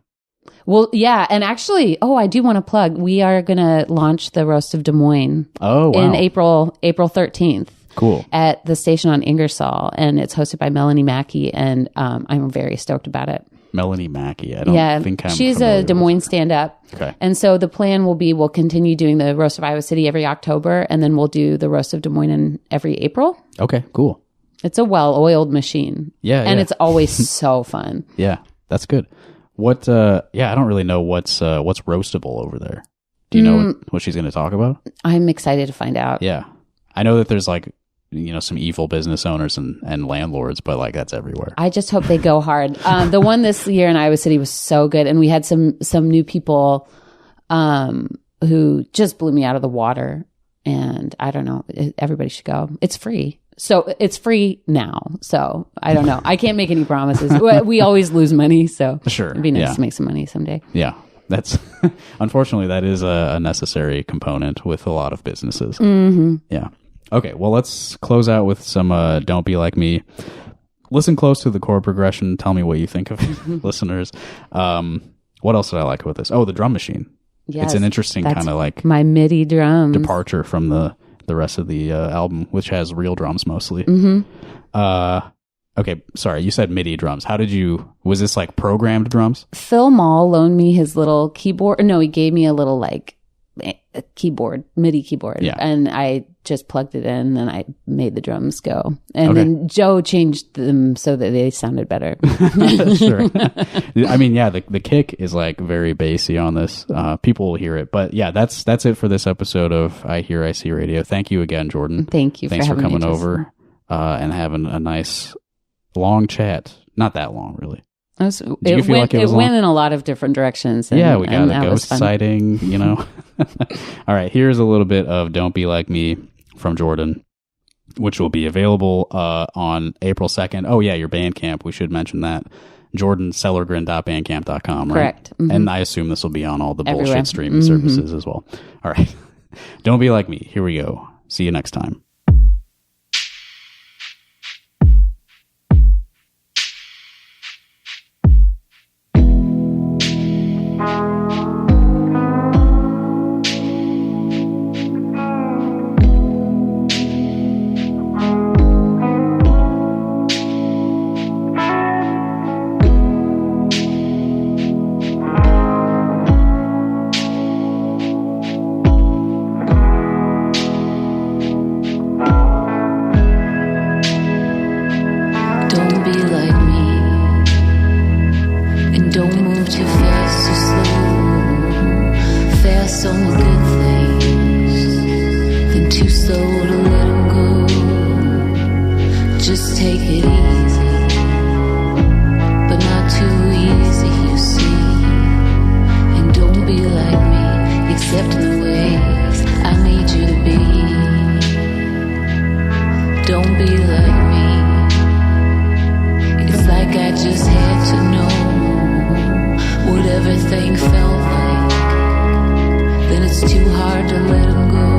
Well, yeah, and actually, I do want to plug. We are going to launch the roast of Des Moines Oh, wow. in April 13th. Cool. At the station on Ingersoll, and it's hosted by Melanie Mackey, and I'm very stoked about it. Melanie Mackey. I don't think I'm she's familiar a Des with Moines stand-up. Okay. And so the plan will be we'll continue doing the roast of Iowa City every October, and then we'll do the roast of Des Moines in every April. Okay, cool. It's a well-oiled machine. Yeah, and yeah. it's always so fun. Yeah, that's good. What? I don't really know what's roastable over there. Do you know what she's going to talk about? I'm excited to find out. Yeah, I know that there's like some evil business owners and landlords, but like that's everywhere. I just hope they go hard. The one this year in Iowa City was so good, and we had some new people who just blew me out of the water. And I don't know, everybody should go. It's free. So it's free now. So I don't know. I can't make any promises. We always lose money. So Sure. it'd be nice Yeah. to make some money someday. Yeah, that's unfortunately that is a necessary component with a lot of businesses. Yeah. Okay, well, let's close out with some Don't Be Like Me. Listen close to the chord progression. Tell me what you think of it, listeners. What else did I like about this? Oh, the drum machine. Yes, It's an interesting that's kind of like my MIDI drums. departure from the rest of the album, which has real drums mostly. Okay, sorry, you said MIDI drums. Was this like programmed drums? Phil Mall loaned me his little keyboard. No, he gave me a little like a keyboard, MIDI keyboard. Yeah. And I just plugged it in and I made the drums go. And Okay. then Joe changed them so that they sounded better. Sure. I mean, yeah, the kick is like very bassy on this. People will hear it. But yeah, that's it for this episode of iHearIC Radio. Thank you again, Jordan. Thank you Thanks for for having coming me, over and having a nice long chat. Not that long, really. It feel like it was went in a lot of different directions. And, Yeah, we got and a that was ghost fun. sighting, All right, here's a little bit of Don't Be Like Me from Jordan, which will be available on April 2nd. Oh, yeah, your Bandcamp. We should mention that. jordansellergren.bandcamp.com, right? Correct. Mhm. And I assume this will be on all the Everywhere. bullshit streaming services as well. All right. Don't Be Like Me. Here we go. See you next time. Don't be like me, and don't move too fast or slow. Fast on the good things, then too slow to let them go. Just take it easy, but not too easy, you see. And don't be like me, except in the ways I need you to be. Don't be like me. It's like I just had to know what everything felt like. Then it's too hard to let 'em go.